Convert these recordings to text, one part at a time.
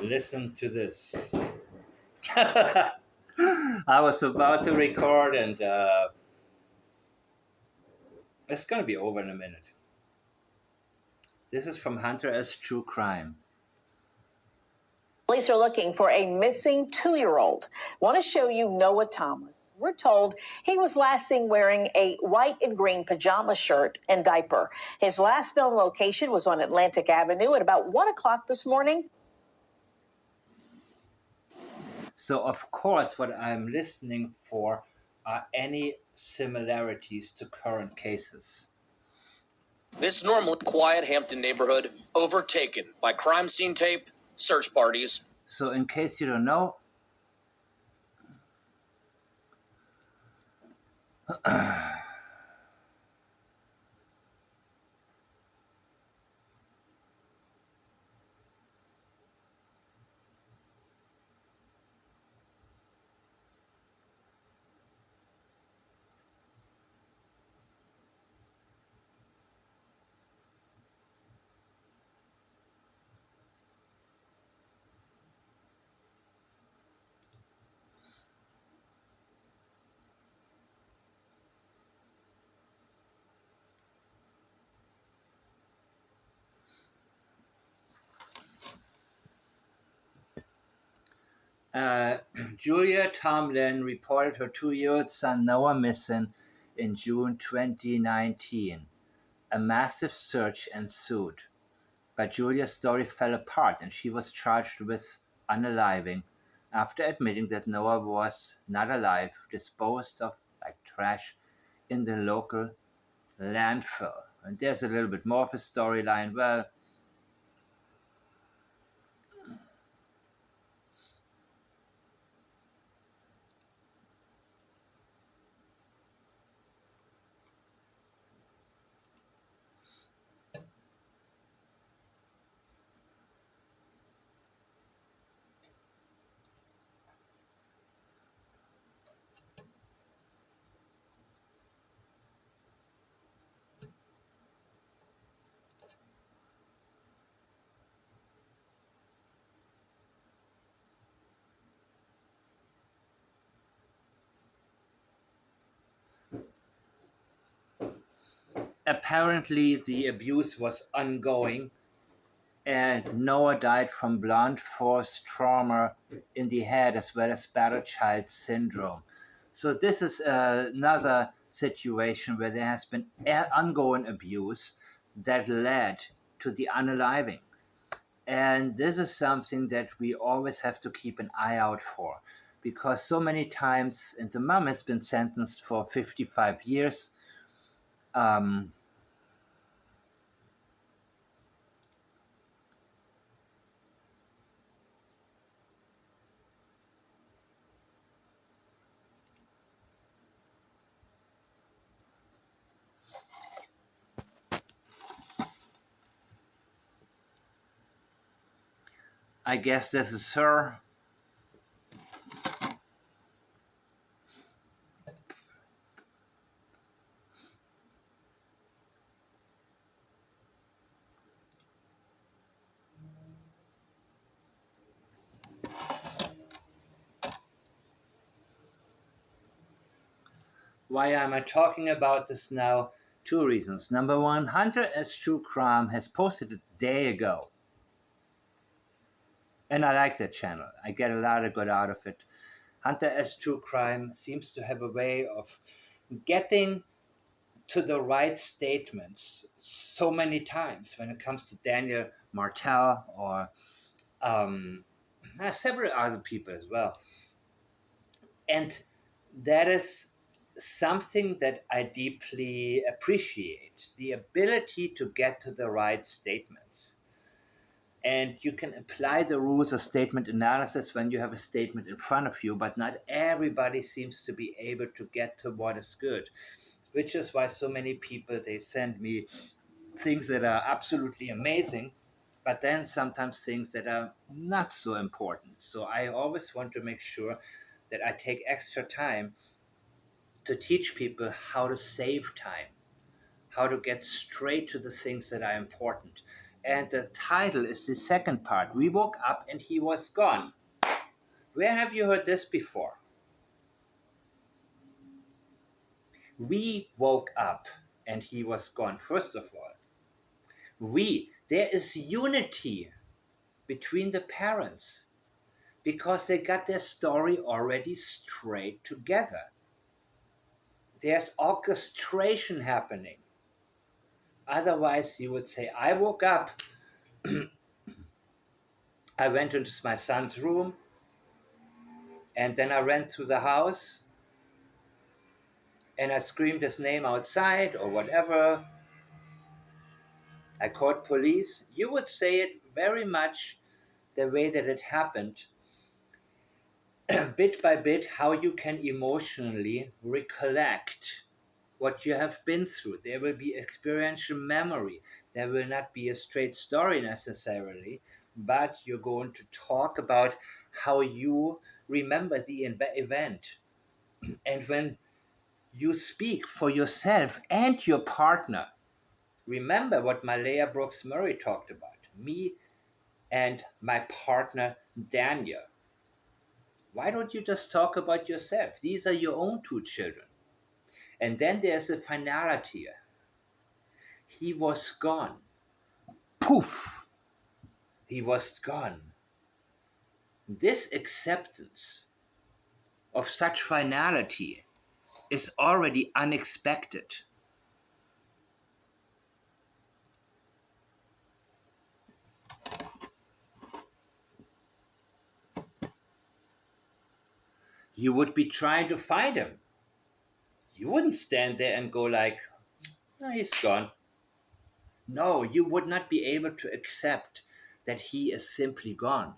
Listen to this. I was about to record, and it's going to be over in a minute. This is from Hunter S. True Crime. Police are looking for a missing 2-year-old. Want to show you Noah Tomlin. We're told he was last seen wearing a white and green pajama shirt and diaper. His last known location was on Atlantic Avenue at about 1 o'clock this morning. So, of course, what I'm listening for are any similarities to current cases. This normally quiet Hampton neighborhood overtaken by crime scene tape, search parties. So, in case you don't know, Julia Tomlin reported her 2-year-old son Noah missing in June 2019. A massive search ensued, but Julia's story fell apart and she was charged with unaliving after admitting that Noah was not alive, disposed of like trash in the local landfill. And there's a little bit more of a storyline. Well, apparently the abuse was ongoing and Noah died from blunt force trauma in the head as well as battered child syndrome. So this is another situation where there has been ongoing abuse that led to the unaliving. And this is something that we always have to keep an eye out for because so many times, and the mom has been sentenced for 55 years. I guess this is her. Why am I talking about this now? Two reasons. Number one, Hunter S. True Crime has posted a day ago. And I like that channel. I get a lot of good out of it. Hunter S. True Crime seems to have a way of getting to the right statements so many times when it comes to Daniel Martel or several other people as well. And that is something that I deeply appreciate, the ability to get to the right statements. And you can apply the rules of statement analysis when you have a statement in front of you, but not everybody seems to be able to get to what is good, which is why so many people, they send me things that are absolutely amazing, but then sometimes things that are not so important. So I always want to make sure that I take extra time to teach people how to save time, how to get straight to the things that are important. And the title is the second part. We woke up and he was gone. Where have you heard this before? We woke up and he was gone. First of all, there is unity between the parents because they got their story already straight together. There's orchestration happening. Otherwise, you would say, I woke up, I went into my son's room, and then I ran through the house and I screamed his name outside or whatever. I called police. You would say it very much the way that it happened, bit by bit, how you can emotionally recollect what you have been through. There will be experiential memory. There will not be a straight story necessarily, but you're going to talk about how you remember the event. And when you speak for yourself and your partner, remember what Malehya Brooks-Murray talked about. Me and my partner, Daniel. Why don't you just talk about yourself? These are your own two children. And then there's a finality. He was gone. Poof! He was gone. This acceptance of such finality is already unexpected. You would be trying to find him. You wouldn't stand there and go like, oh, he's gone. No, you would not be able to accept that he is simply gone.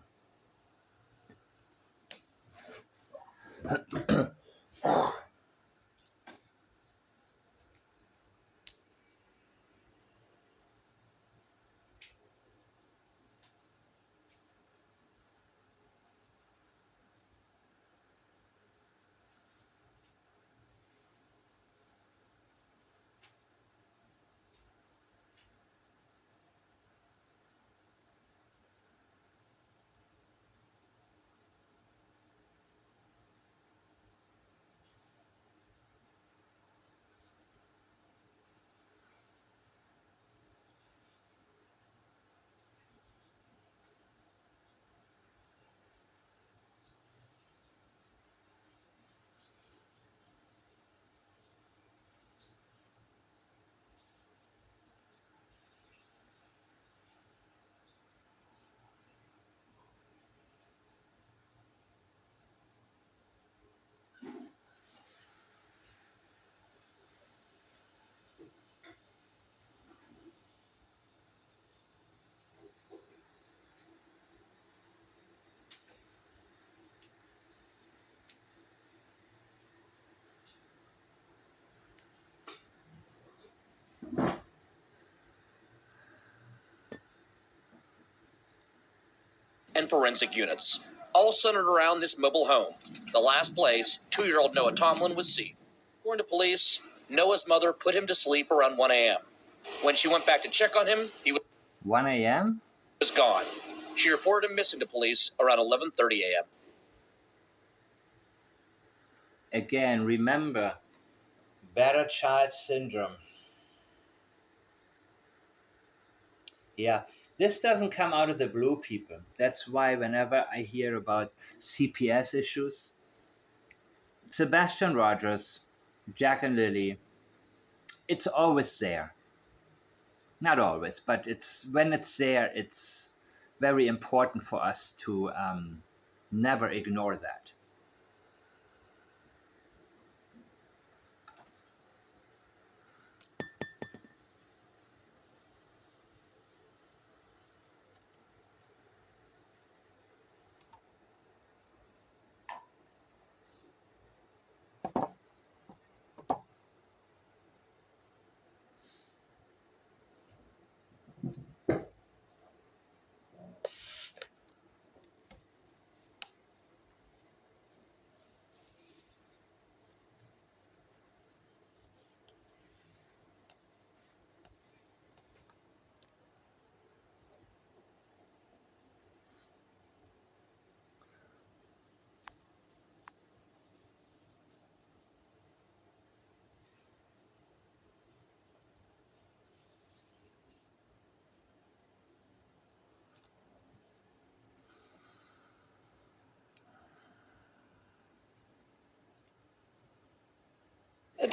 And forensic units, all centered around this mobile home, the last place 2-year-old Noah Tomlin was seen. According to police, Noah's mother put him to sleep around 1 a.m. When she went back to check on him, he 1 a.m.? was gone. She reported him missing to police around 11:30 a.m. Again, remember, battered child syndrome. Yeah, this doesn't come out of the blue, people. That's why whenever I hear about CPS issues, Sebastian Rogers, Jack and Lily, it's always there. Not always, but it's when it's there, it's very important for us to never ignore that.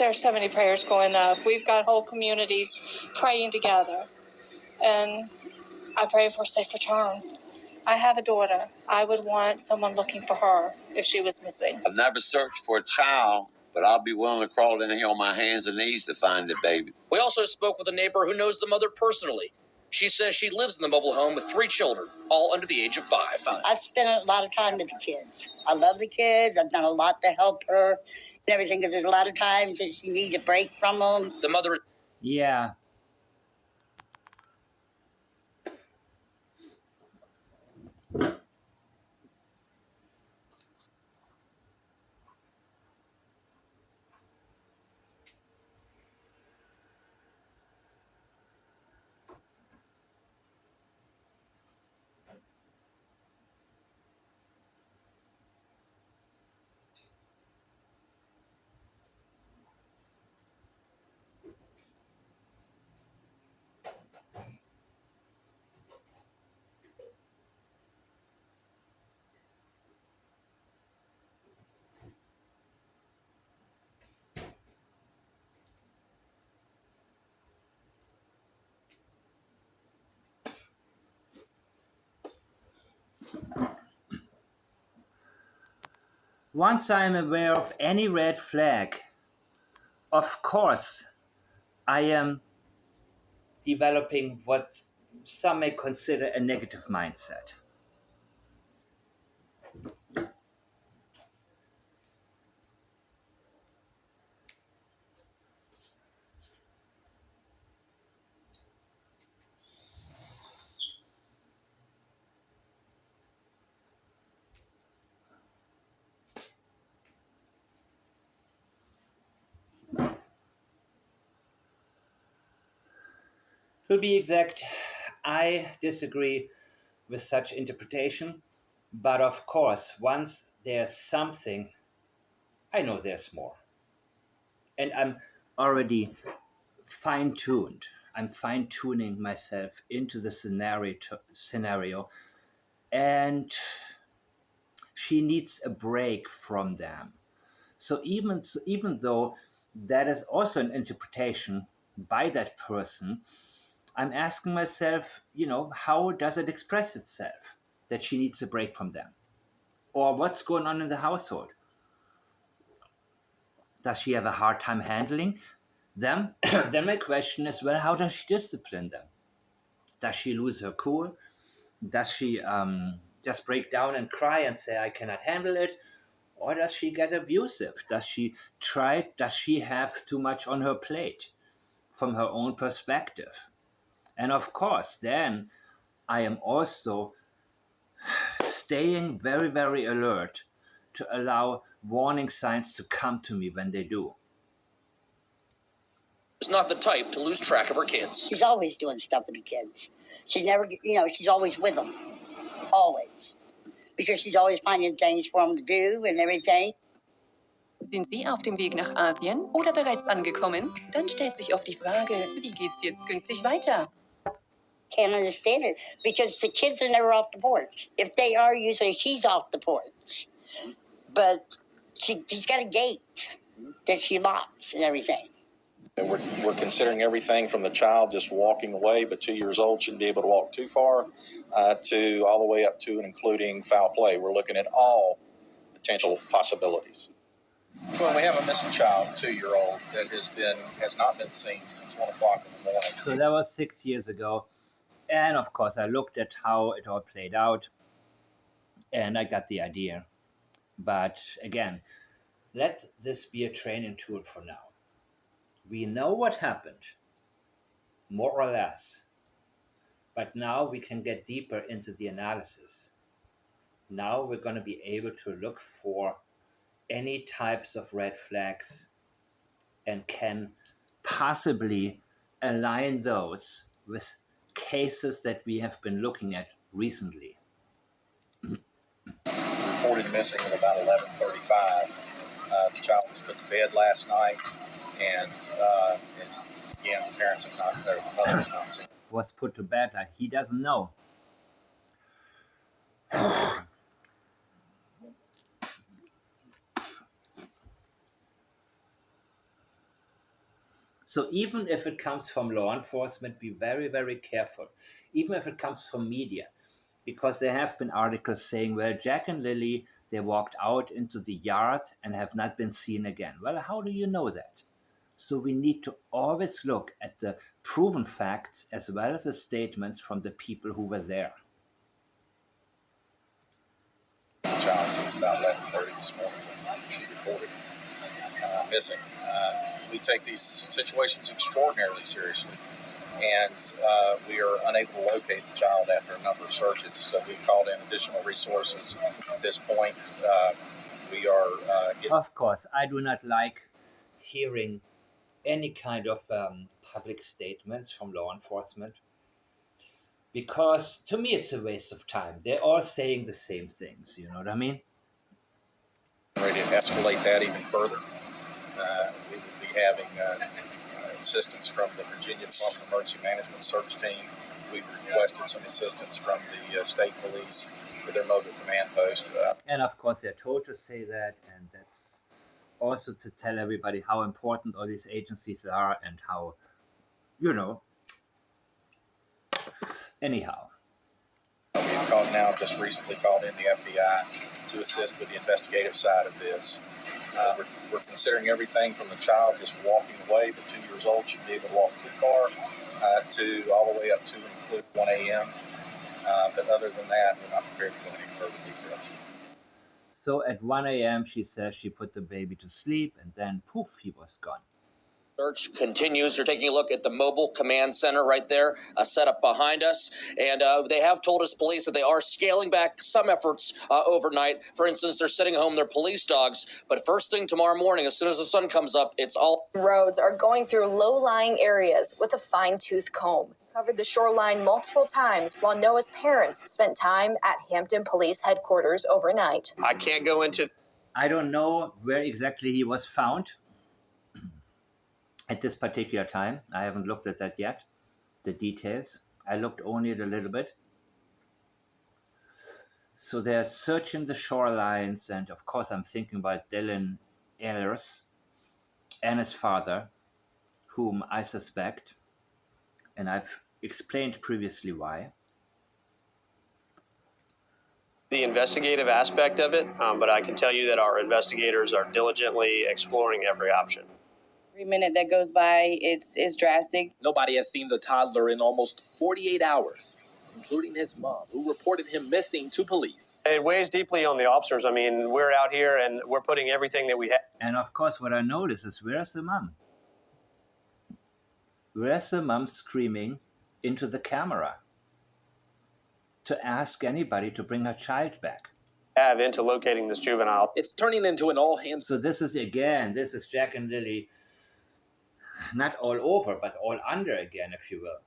There are so many prayers going up. We've got whole communities praying together. And I pray for a safe return. I have a daughter. I would want someone looking for her if she was missing. I've never searched for a child, but I'll be willing to crawl in here on my hands and knees to find the baby. We also spoke with a neighbor who knows the mother personally. She says she lives in the mobile home with 3 children, all under the age of 5. I spent a lot of time with the kids. I love the kids. I've done a lot to help her and everything, because there's a lot of times that she needs a break from them. The mother... Yeah. Once I am aware of any red flag, of course, I am developing what some may consider a negative mindset. To be exact, I disagree with such interpretation, but of course, once there's something, I know there's more. And I'm already fine-tuned. I'm fine-tuning myself into the scenario, and she needs a break from them. So even though that is also an interpretation by that person, I'm asking myself, how does it express itself that she needs a break from them? Or what's going on in the household? Does she have a hard time handling them? Then my question is, well, how does she discipline them? Does she lose her cool? Does she just break down and cry and say, I cannot handle it? Or does she get abusive? Does she have too much on her plate from her own perspective? And of course, then I am also staying very, very alert to allow warning signs to come to me when they do. Is not the type to lose track of her kids. She's always doing stuff with the kids. She's never, she's always with them. Always. Because she's always finding things for them to do and everything. Sind Sie auf dem Weg nach Asien oder bereits angekommen? Dann stellt sich oft die Frage, wie geht's jetzt künftig weiter? Can't understand it because the kids are never off the porch. If they are, usually she's off the porch. But she's got a gate that she locks and everything. And we're considering everything from the child just walking away, but 2 years old shouldn't be able to walk too far, to all the way up to and including foul play. We're looking at all potential possibilities. Well, we have a missing child, 2-year-old, that has not been seen since 1 o'clock in the morning. So that was 6 years ago. And of course, I looked at how it all played out and I got the idea. But again, let this be a training tool for now. We know what happened, more or less. But now we can get deeper into the analysis. Now we're going to be able to look for any types of red flags and can possibly align those with cases that we have been looking at recently. Reported missing at about 11:35. The child was put to bed last night, and again, the parents have not, their mother's not seen. Was put to bed, he doesn't know. So even if it comes from law enforcement, be very, very careful. Even if it comes from media, because there have been articles saying, well, Jack and Lily, they walked out into the yard and have not been seen again. Well, how do you know that? So we need to always look at the proven facts as well as the statements from the people who were there. Child since about 11:30 this morning when she reported missing. We take these situations extraordinarily seriously, and we are unable to locate the child after a number of searches. So we've called in additional resources. At this point, we are Of course, I do not like hearing any kind of public statements from law enforcement, because to me it's a waste of time. They're all saying the same things, you know what I mean? ready to escalate that even further. We will be having assistance from the Virginia Department of Emergency Management search team. We've requested some assistance from the state police with their mobile command post. And of course, they're told to say that, and that's also to tell everybody how important all these agencies are and how, you know, anyhow. We've called now, just recently called in the FBI to assist with the investigative side of this. We're considering everything from the child just walking away, but 2 years old, shouldn't be able to walk too far, to all the way up to and include 1 a.m. But other than that, we're not prepared to go into further details. So at 1 a.m., she says she put the baby to sleep, and then poof, he was gone. Search continues. You're taking a look at the mobile command center right there, set up behind us. And they have told us, police, that they are scaling back some efforts overnight. For instance, they're sending home their police dogs. But first thing tomorrow morning, as soon as the sun comes up, it's all... Roads are going through low-lying areas with a fine-tooth comb. Covered the shoreline multiple times while Noah's parents spent time at Hampton Police Headquarters overnight. I can't go into... I don't know where exactly he was found at this particular time. I haven't looked at that yet, the details. I looked only at a little bit. So they're searching the shorelines, and of course I'm thinking about Dylan Ehlers and his father, whom I suspect, and I've explained previously why. The investigative aspect of it, but I can tell you that our investigators are diligently exploring every option. Every minute that goes by, it's drastic. Nobody has seen the toddler in almost 48 hours, including his mom, who reported him missing to police. It weighs deeply on the officers. I mean, we're out here and we're putting everything that we have. And of course, what I notice is, where's the mom? Where's the mom screaming into the camera to ask anybody to bring her child back? Into locating this juvenile. It's turning into an all-hands. So this is Jack and Lily, not all over, but all under again, if you will.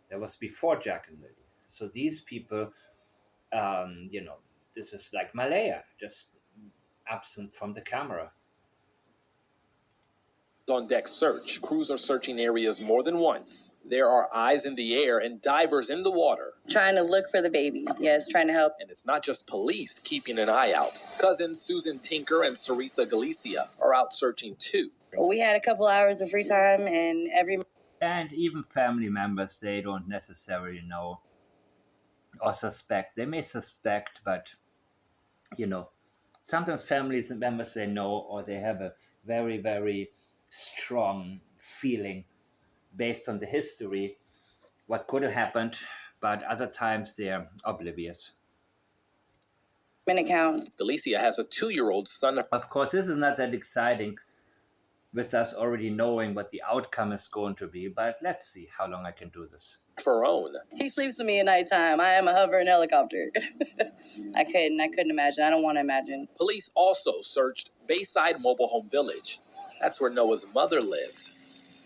That was before Jack and Lily. So these people, this is like Malehya, just absent from the camera. On deck search. Crews are searching areas more than once. There are eyes in the air and divers in the water. Trying to look for the baby. Yes, trying to help. And it's not just police keeping an eye out. Cousins Susan Tinker and Sarita Galicia are out searching too. We had a couple hours of free time, and And even family members, they don't necessarily know or suspect. They may suspect, but, sometimes family members, they know, or they have a very, very strong feeling based on the history, what could have happened, but other times they're oblivious. minute counts. Galicia has a 2-year-old son. Of course, this is not that exciting with us already knowing what the outcome is going to be, but let's see how long I can do this. For her own. He sleeps with me at nighttime. I am a hovering helicopter. I couldn't imagine. I don't want to imagine. Police also searched Bayside Mobile Home Village. That's where Noah's mother lives.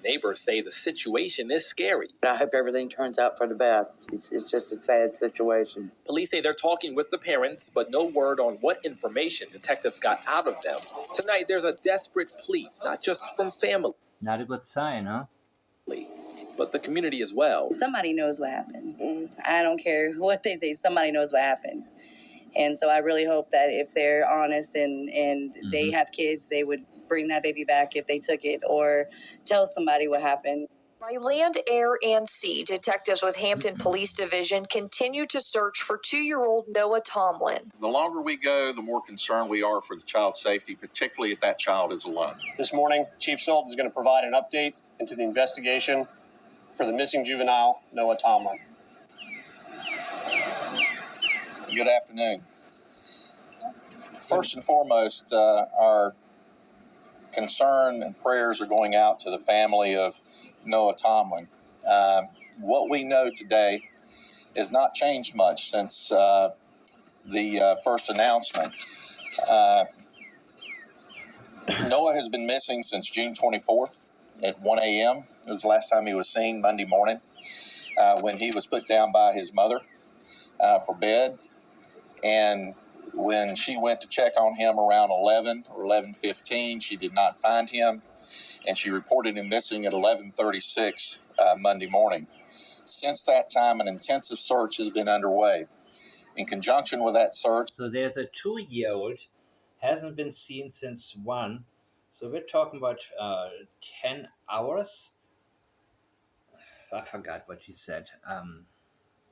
Neighbors say the situation is scary. I hope everything turns out for the best. It's just a sad situation. Police say they're talking with the parents, but no word on what information detectives got out of them. Tonight, there's a desperate plea, not just from family. Not a good sign, huh? But the community as well. Somebody knows what happened. I don't care what they say. Somebody knows what happened. And so I really hope that if they're honest and they have kids, they would bring that baby back if they took it or tell somebody what happened. By land, air, and sea, detectives with Hampton Police Division continue to search for 2-year-old Noah Tomlin. The longer we go, the more concerned we are for the child's safety, particularly if that child is alone. This morning, Chief Sultan is going to provide an update into the investigation for the missing juvenile, Noah Tomlin. Good afternoon. First and foremost, our concern and prayers are going out to the family of Noah Tomlin. What we know today has not changed much since the first announcement. Noah has been missing since June 24th at 1 a.m. It was the last time he was seen, Monday morning, when he was put down by his mother for bed. And when she went to check on him around 11 or 11:15, she did not find him, and she reported him missing at 11:36 Monday morning. Since that time, an intensive search has been underway. In conjunction with that search... So there's a 2-year-old, hasn't been seen since 1. So we're talking about 10 hours. I forgot what she said.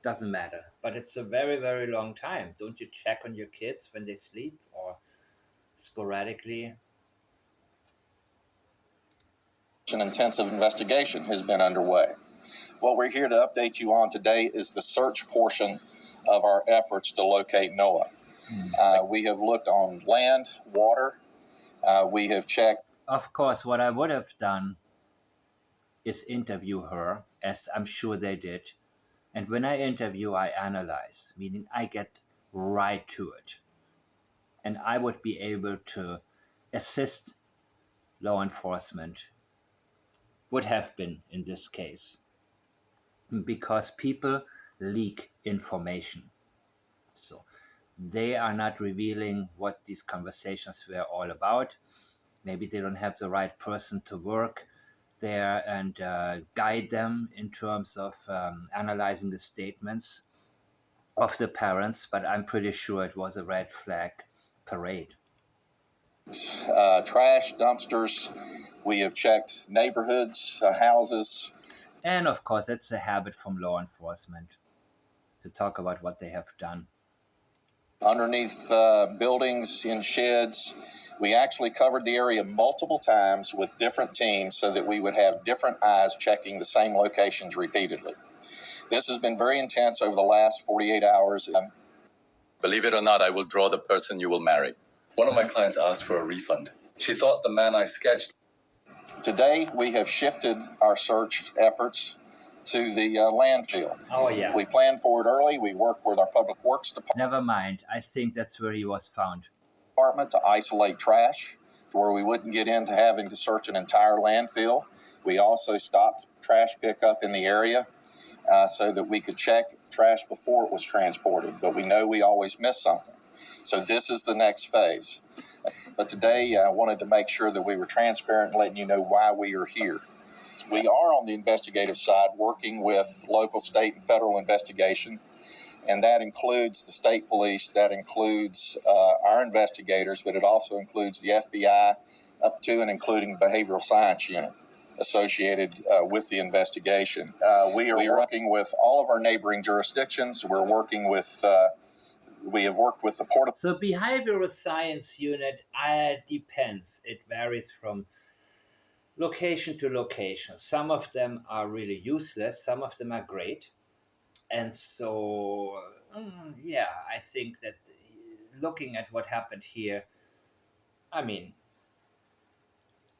Doesn't matter. But it's a very, very long time. Don't you check on your kids when they sleep or sporadically? An intensive investigation has been underway. What we're here to update you on today is the search portion of our efforts to locate Noah. We have looked on land, water. We have checked. Of course, what I would have done is interview her, as I'm sure they did. And when I interview, I analyze, meaning I get right to it. And I would be able to assist law enforcement, would have been in this case, because people leak information. So they are not revealing what these conversations were all about. Maybe they don't have the right person to work there and guide them in terms of analyzing the statements of the parents, but I'm pretty sure it was a red flag parade. Trash, dumpsters. We have checked neighborhoods, houses. And of course, that's a habit from law enforcement to talk about what they have done. Underneath buildings, in sheds. We actually covered the area multiple times with different teams so that we would have different eyes checking the same locations repeatedly. This has been very intense over the last 48 hours. Believe it or not, I will draw the person you will marry. One of my clients asked for a refund. She thought the man I sketched. Today, we have shifted our search efforts to the landfill. Oh, yeah. We planned for it early. We worked with our public works department. Never mind. I think that's where he was found. To isolate trash to where we wouldn't get into having to search an entire landfill. We also stopped trash pickup in the area so that we could check trash before it was transported. But we know we always miss something. So this is the next phase. But today I wanted to make sure that we were transparent and letting you know why we are here. We are on the investigative side working with local, state, and federal investigation. And that includes the state police, that includes our investigators, but it also includes the FBI up to and including behavioral science unit associated with the investigation. We are working with all of our neighboring jurisdictions. We're working with, we have worked with the Port of... So behavioral science unit depends. It varies from location to location. Some of them are really useless. Some of them are great. And so, yeah, I think that looking at what happened here, I mean,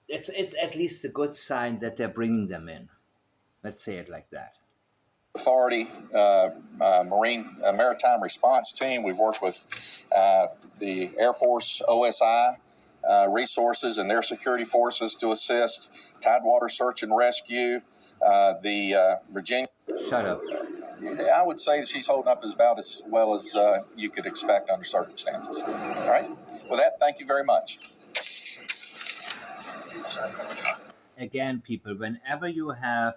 it's at least a good sign that they're bringing them in. Let's say it like that. Authority, Maritime Response Team. We've worked with the Air Force OSI resources and their security forces to assist, Tidewater Search and Rescue, the Virginia... Shut up. I would say she's holding up about as well as you could expect under circumstances. All right? With that, thank you very much. Again, people, whenever you have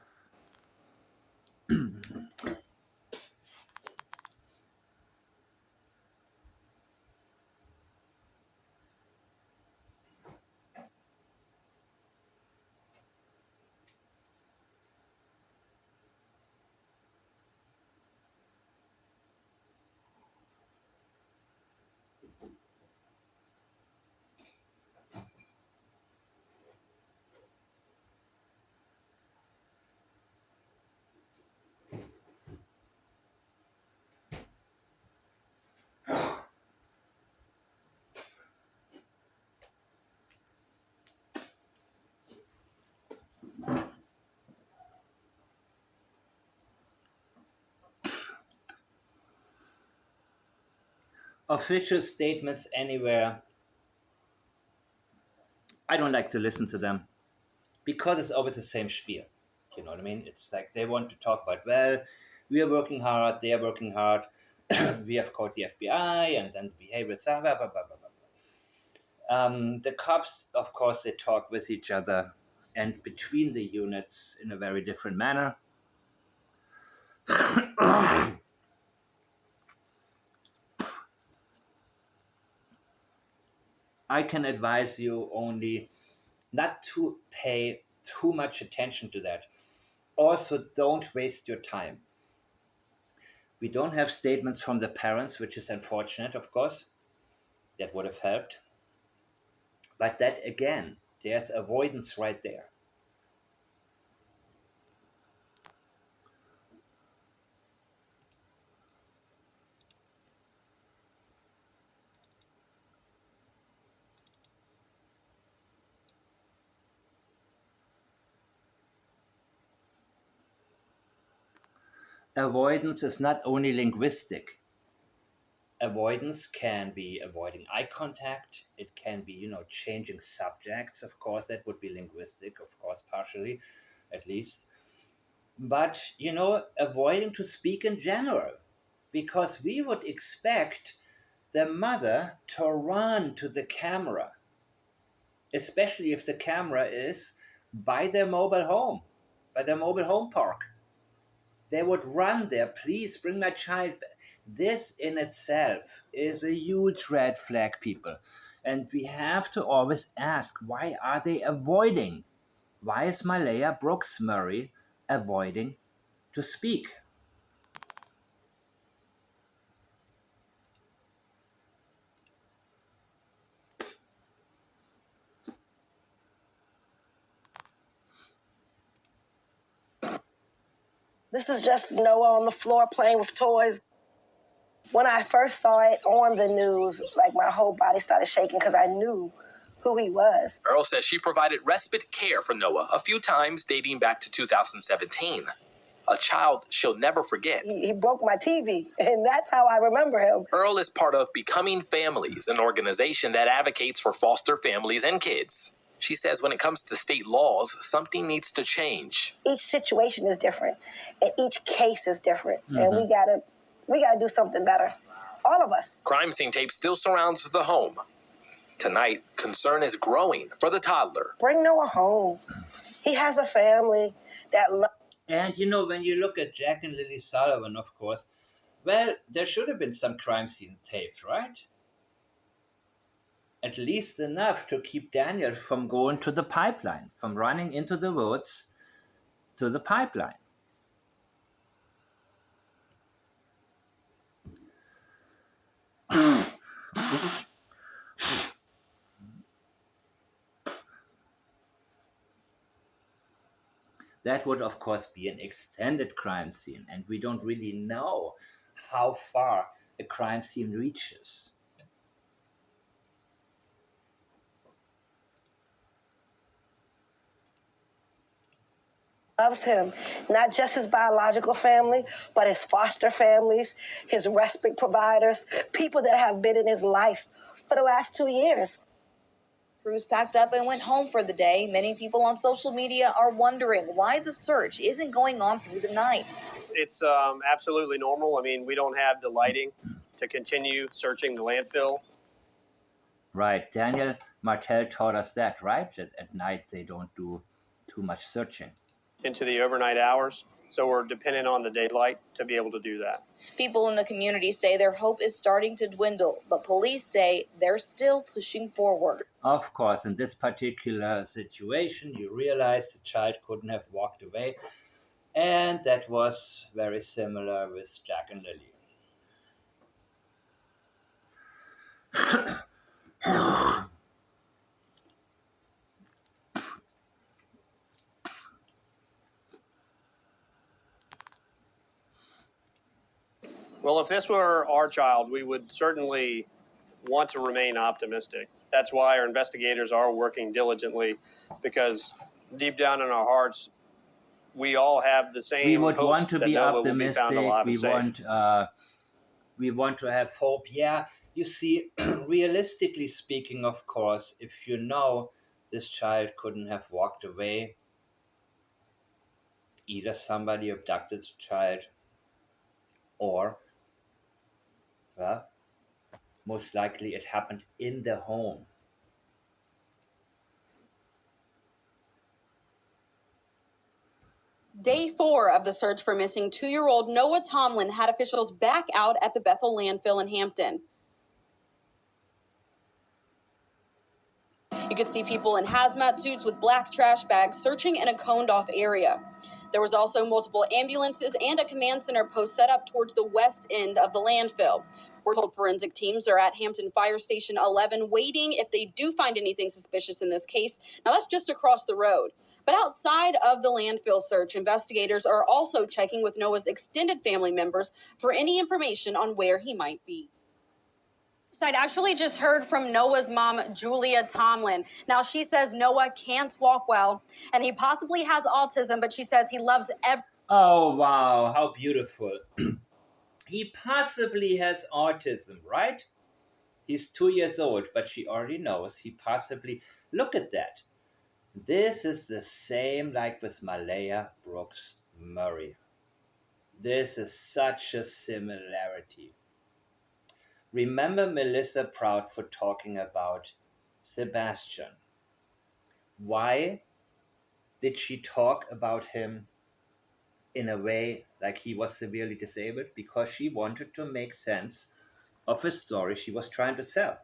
official statements anywhere, I don't like to listen to them because it's always the same spiel. You know what I mean? It's like they want to talk about, well, we are working hard, they are working hard, we have called the FBI, and then behavioral stuff, blah, blah, blah, blah, blah. The cops, of course, they talk with each other and between the units in a very different manner. I can advise you only not to pay too much attention to that. Also, don't waste your time. We don't have statements from the parents, which is unfortunate, of course. That would have helped. But that, again, there's avoidance right there. Avoidance is not only linguistic. Avoidance can be avoiding eye contact. It can be, changing subjects. Of course, that would be linguistic, of course, partially, at least. But, avoiding to speak in general. Because we would expect the mother to run to the camera, especially if the camera is by their mobile home park. They would run there, please bring my child back. This in itself is a huge red flag, people. And we have to always ask, why are they avoiding? Why is Malehya Brooks-Murray avoiding to speak? This is just Noah on the floor playing with toys. When I first saw it on the news, like my whole body started shaking because I knew who he was. Earl says she provided respite care for Noah a few times dating back to 2017. A child she'll never forget. He broke my TV, and that's how I remember him. Earl is part of Becoming Families, an organization that advocates for foster families and kids. She says when it comes to state laws, something needs to change. Each situation is different, and each case is different, and we gotta do something better. All of us. Crime scene tape still surrounds the home. Tonight, concern is growing for the toddler. Bring Noah home. He has a family that loves. And when you look at Jack and Lily Sullivan, of course, well, there should have been some crime scene taped, right? At least enough to keep Daniel from going to the pipeline, from running into the woods to the pipeline. That would, of course, be an extended crime scene, and we don't really know how far a crime scene reaches. Loves him, not just his biological family, but his foster families, his respite providers, people that have been in his life for the last 2 years. Crews packed up and went home for the day. Many people on social media are wondering why the search isn't going on through the night. It's absolutely normal. I mean, we don't have the lighting to continue searching the landfill. Right. Daniel Martel taught us that, right? That at night they don't do too much searching. Into the overnight hours, so we're dependent on the daylight to be able to do that. People in the community say their hope is starting to dwindle, but police say they're still pushing forward. Of course, in this particular situation, you realize the child couldn't have walked away, and that was very similar with Jack and Lily. Well, if this were our child, we would certainly want to remain optimistic. That's why our investigators are working diligently, because deep down in our hearts, we all have the same. We would want to that be Noah optimistic. will be found alive and safe. We want to have hope. Yeah, You see, realistically speaking, of course, if you know this child couldn't have walked away, either somebody abducted the child or, well, most likely it happened in the home. Day 4 of the search for missing 2-year-old Noah Tomlin had officials back out at the Bethel landfill in Hampton. You could see people in hazmat suits with black trash bags searching in a coned-off area. There was also multiple ambulances and a command center post set up towards the west end of the landfill. We're told forensic teams are at Hampton Fire Station 11 waiting if they do find anything suspicious in this case. Now, that's just across the road. But outside of the landfill search, investigators are also checking with Noah's extended family members for any information on where he might be. I'd actually just heard from Noah's mom, Julia Tomlin. Now, she says Noah can't walk well, and he possibly has autism, but she says he loves every... Oh, wow, how beautiful. He possibly has autism, right? He's 2 years old, but she already knows he possibly... Look at that. This is the same like with Malehya Brooks-Murray. This is such a similarity. Remember Melissa Proudfoot talking about Sebastian. Why did she talk about him in a way like he was severely disabled? Because she wanted to make sense of a story she was trying to sell.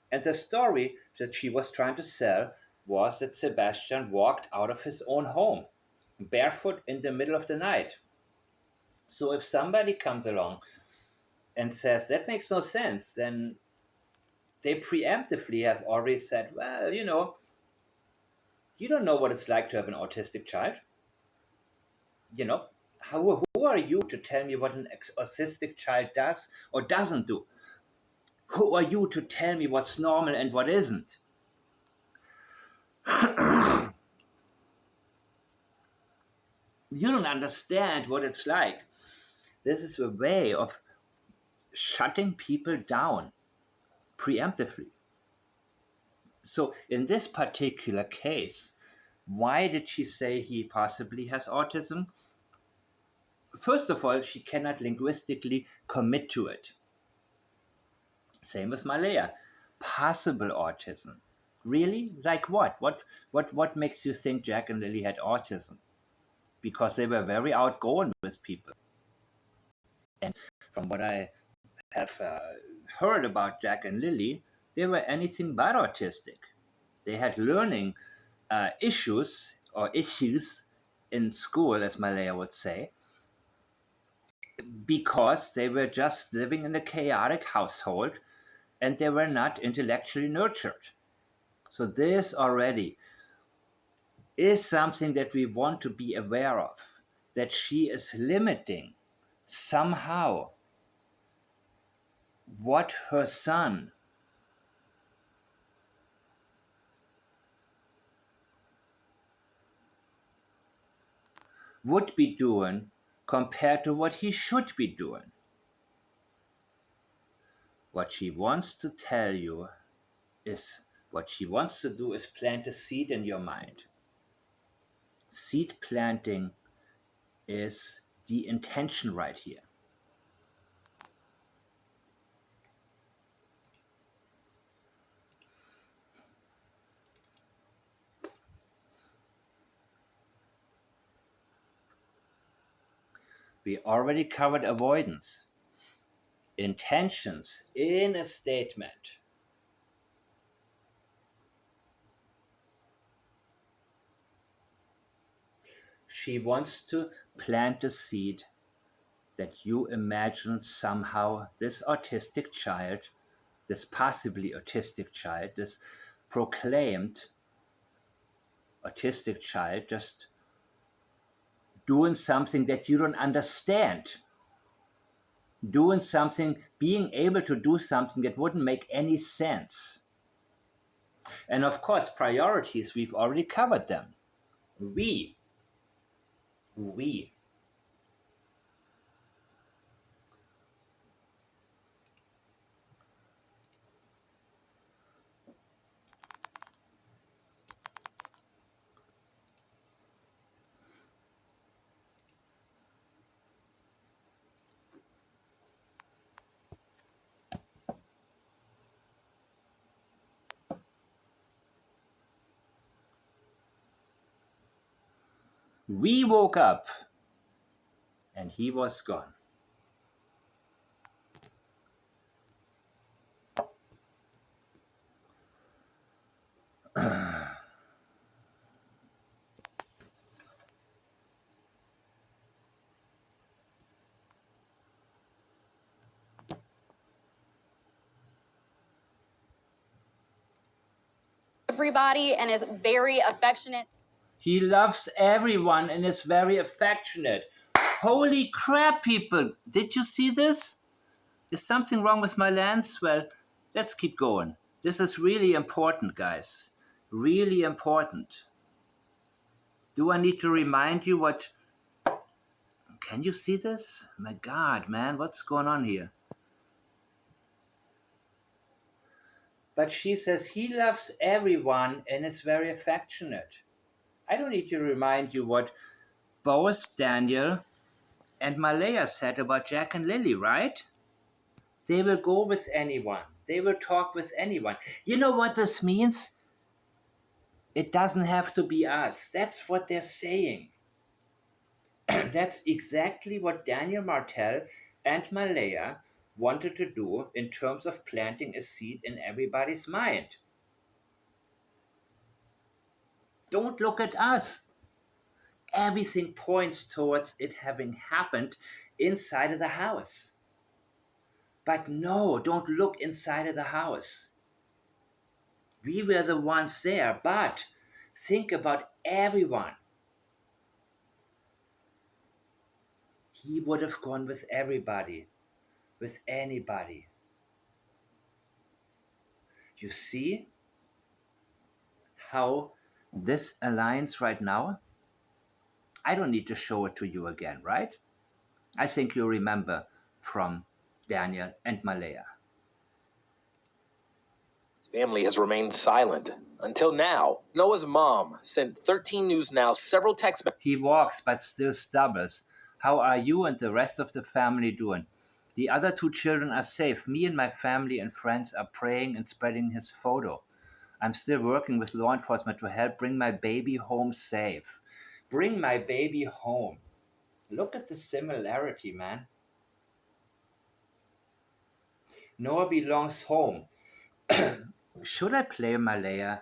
And the story that she was trying to sell was that Sebastian walked out of his own home, barefoot in the middle of the night. So if somebody comes along and says that makes no sense, then they preemptively have already said, well, you don't know what it's like to have an autistic child. Who are you to tell me what an autistic child does or doesn't do? Who are you to tell me what's normal and what isn't? You don't understand what it's like. This is a way of shutting people down preemptively. So in this particular case, why did she say he possibly has autism? First of all, she cannot linguistically commit to it. Same with Malehya. Possible autism. Really? Like what? What makes you think Jack and Lilly had autism? Because they were very outgoing with people. And from what I have heard about Jack and Lilly, they were anything but autistic. They had learning issues in school, as Malehya would say, because they were just living in a chaotic household and they were not intellectually nurtured. So this already is something that we want to be aware of, that she is limiting somehow what her son would be doing compared to what he should be doing. What she wants to tell you is, what she wants to do is plant a seed in your mind. Seed planting is the intention right here. We already covered avoidance. Intentions in a statement. She wants to plant a seed that you imagine somehow this autistic child, this possibly autistic child, this proclaimed autistic child just doing something that you don't understand. Doing something, being able to do something that wouldn't make any sense. And of course, priorities, we've already covered them. We. We woke up and he was gone. Everybody and is very affectionate. He loves everyone and is very affectionate. Holy crap, people! Did you see this? Is something wrong with my lens? Well, let's keep going. This is really important, guys. Really important. Do I need to remind you what... Can you see this? My God, man, what's going on here? But she says he loves everyone and is very affectionate. I don't need to remind you what both Daniel and Malehya said about Jack and Lilly, right? They will go with anyone. They will talk with anyone. You know what this means? It doesn't have to be us. That's what they're saying. That's exactly what Daniel Martel and Malehya wanted to do in terms of planting a seed in everybody's mind. Don't look at us. Everything points towards it having happened inside of the house. But no, don't look inside of the house. We were the ones there, but think about everyone. He would have gone with everybody, with anybody. You see how this aligns right now? I don't need to show it to you again, right? I think you remember from Daniel and Malehya. His family has remained silent. Until now, Noah's mom sent 13 News Now several text messages. He walks but still stubbers. How are you and the rest of the family doing? The other 2 children are safe. Me and my family and friends are praying and spreading his photo. I'm still working with law enforcement to help bring my baby home safe. Bring my baby home. Look at the similarity, man. Noah belongs home. Should I play Malehya?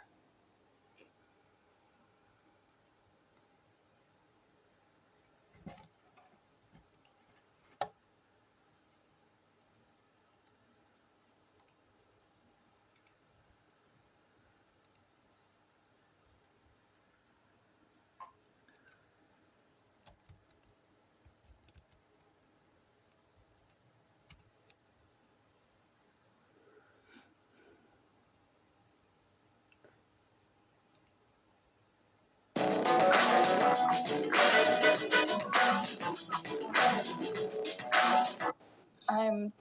I'm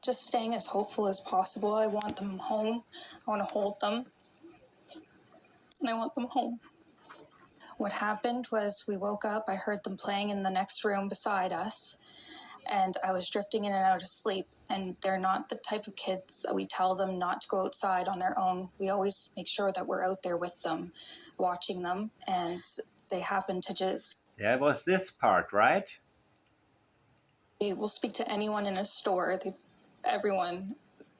just staying as hopeful as possible. I want them home. I want to hold them. And I want them home. What happened was we woke up, I heard them playing in the next room beside us, and I was drifting in and out of sleep. And they're not the type of kids that we tell them not to go outside on their own. We always make sure that we're out there with them, watching them, and they happen to just... There was this part, right? They will speak to anyone in a store. Everyone.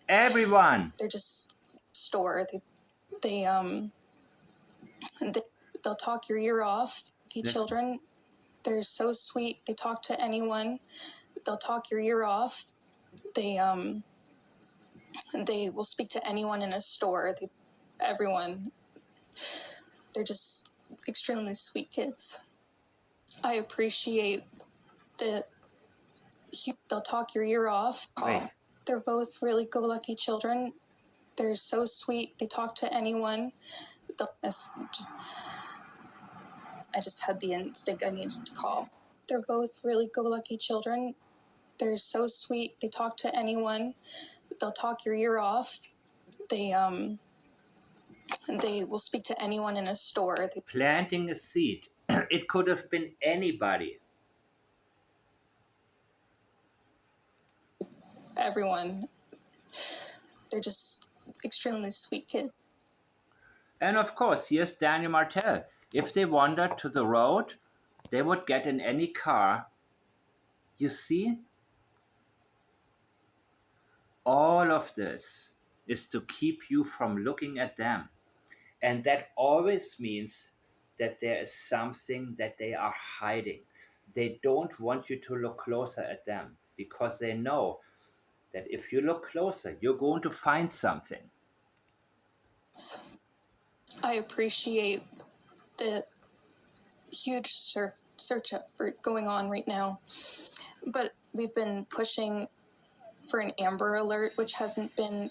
Everyone! They're just store. They'll talk your ear off. Children, they're so sweet. They talk to anyone. They'll talk your ear off. They will speak to anyone in a store. Everyone. They're just extremely sweet kids. I appreciate that they'll talk your ear off. Wait. They're both really go-lucky children. They're so sweet. They talk to anyone. I just had the instinct I needed to call. They're both really go-lucky children. They're so sweet. They talk to anyone. They'll talk your ear off. They will speak to anyone in a store. Planting a seed. It could have been anybody. Everyone. They're just extremely sweet kids. And of course, here's Daniel Martell. If they wandered to the road, they would get in any car. You see? All of this is to keep you from looking at them. And that always means that there is something that they are hiding. They don't want you to look closer at them because they know that if you look closer, you're going to find something. I appreciate the huge search effort going on right now, but we've been pushing for an Amber Alert, which hasn't been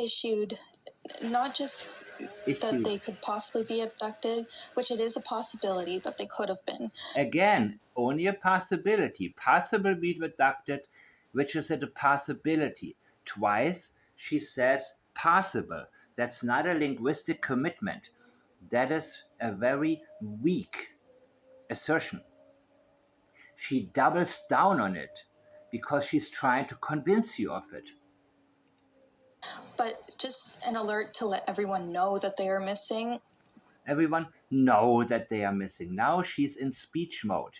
issued. Not just that they could possibly be abducted, which it is a possibility that they could have been. Again, only a possibility. Possible be abducted, which is a possibility. Twice she says possible. That's not a linguistic commitment. That is a very weak assertion. She doubles down on it because she's trying to convince you of it. But just an alert to let everyone know that they are missing. Everyone know that they are missing. Now she's in speech mode.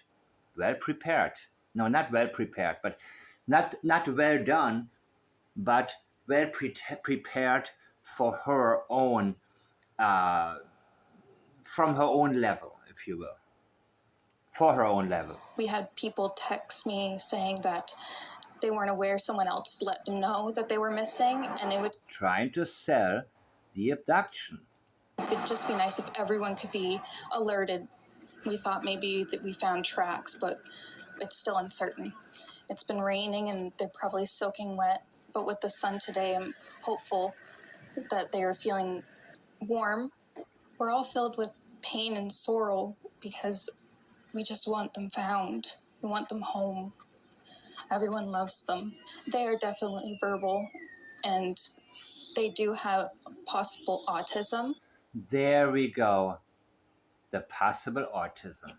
Well prepared. No, not well prepared, but not well done, but well prepared for her own, from her own level, if you will. For her own level. We had people text me saying that they weren't aware someone else let them know that they were missing, and they would trying to sell the abduction. It'd just be nice if everyone could be alerted. We thought maybe that we found tracks, but it's still uncertain. It's been raining and they're probably soaking wet, but with the sun today, I'm hopeful that they are feeling warm. We're all filled with pain and sorrow because we just want them found. We want them home. Everyone loves them. They are definitely verbal, and they do have possible autism. There we go. The possible autism.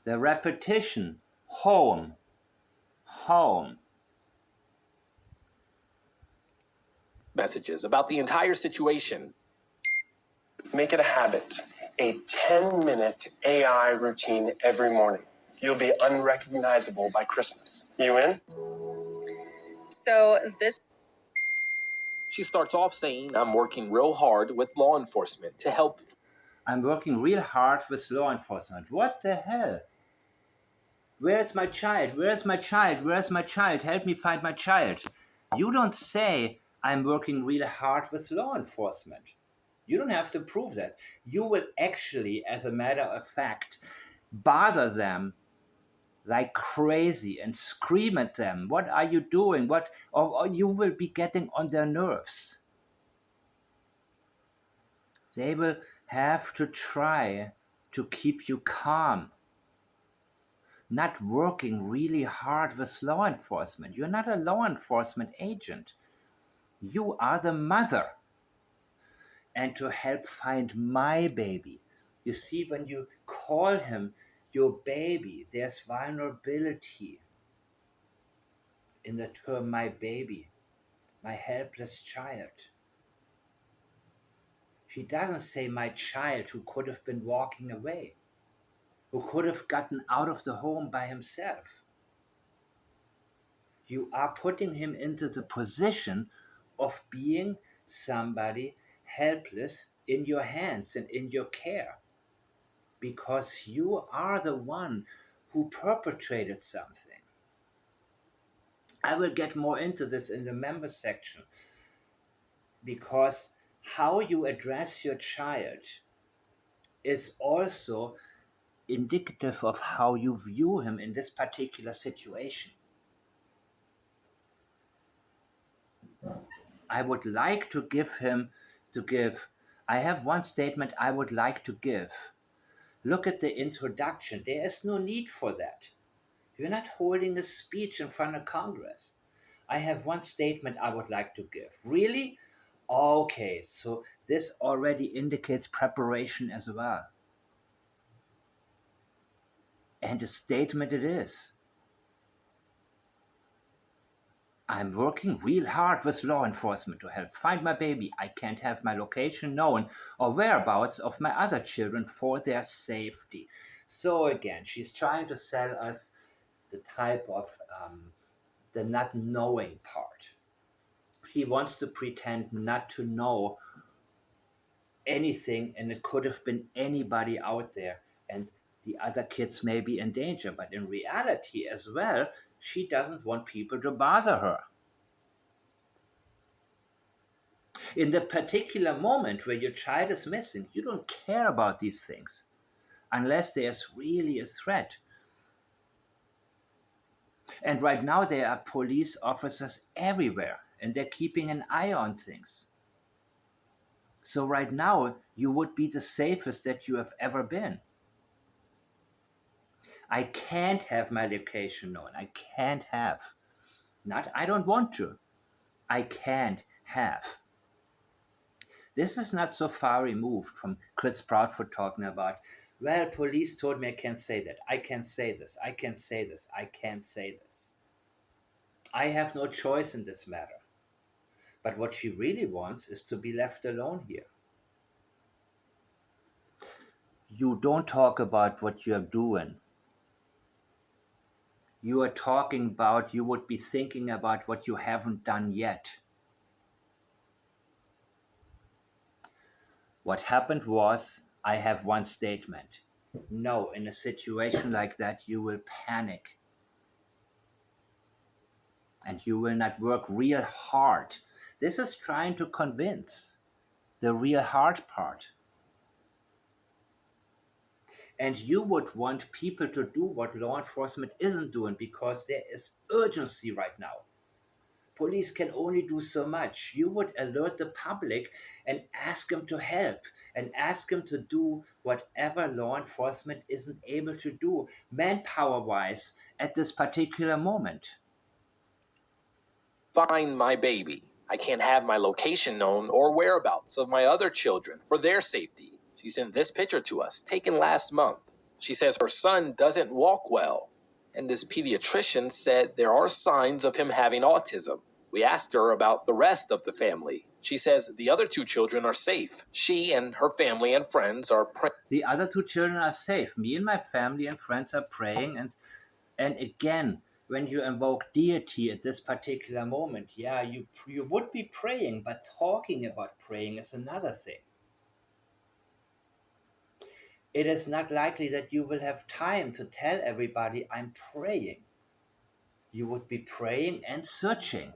The repetition, home, home. Messages about the entire situation. Make it a habit. A 10-minute AI routine every morning. You'll be unrecognizable by Christmas. You in? So this. She starts off saying, I'm working real hard with law enforcement to help. I'm working real hard with law enforcement. What the hell? Where's my child? Where's my child? Where's my child? Help me find my child. You don't say, I'm working really hard with law enforcement. You don't have to prove that. You will actually, as a matter of fact, bother them like crazy and scream at them. What are you doing? Or you will be getting on their nerves. They will have to try to keep you calm. Not working really hard with law enforcement. You're not a law enforcement agent. You are the mother. And to help find my baby. You see, when you call him your baby, there's vulnerability in the term my baby, my helpless child. She doesn't say my child who could have been walking away, who could have gotten out of the home by himself. You are putting him into the position of being somebody helpless in your hands and in your care, because you are the one who perpetrated something. I will get more into this in the members section, because how you address your child is also indicative of how you view him in this particular situation. I would like I have one statement I would like to give. Look at the introduction. There is no need for that. You're not holding a speech in front of Congress. I have one statement I would like to give. Really? Okay, so this already indicates preparation as well. And a statement it is. I'm working real hard with law enforcement to help find my baby. I can't have my location known or whereabouts of my other children for their safety. So again, she's trying to sell us the type of the not knowing part. She wants to pretend not to know anything, and it could have been anybody out there, and the other kids may be in danger. But in reality as well, she doesn't want people to bother her. In the particular moment where your child is missing, you don't care about these things unless there's really a threat. And right now there are police officers everywhere and they're keeping an eye on things. So right now you would be the safest that you have ever been. I can't have my location known. I can't have. Not I don't want to. I can't have. This is not so far removed from Chris Proudfoot talking about, well, police told me I can't say that. I can't say this. I can't say this. I can't say this. I have no choice in this matter. But what she really wants is to be left alone here. You don't talk about what you're doing. You are talking about, you would be thinking about what you haven't done yet. What happened was, I have one statement. No, in a situation like that, you will panic. And you will not work real hard. This is trying to convince the real hard part. And you would want people to do what law enforcement isn't doing because there is urgency right now. Police can only do so much. You would alert the public and ask them to help and ask them to do whatever law enforcement isn't able to do manpower-wise at this particular moment. Find my baby. I can't have my location known or whereabouts of my other children for their safety. She sent this picture to us, taken last month. She says her son doesn't walk well, and this pediatrician said there are signs of him having autism. We asked her about the rest of the family. She says the other two children are safe. She and her family and friends are praying. The other two children are safe. Me and my family and friends are praying. And again, when you invoke deity at this particular moment, yeah, you would be praying, but talking about praying is another thing. It is not likely that you will have time to tell everybody, I'm praying. You would be praying and searching.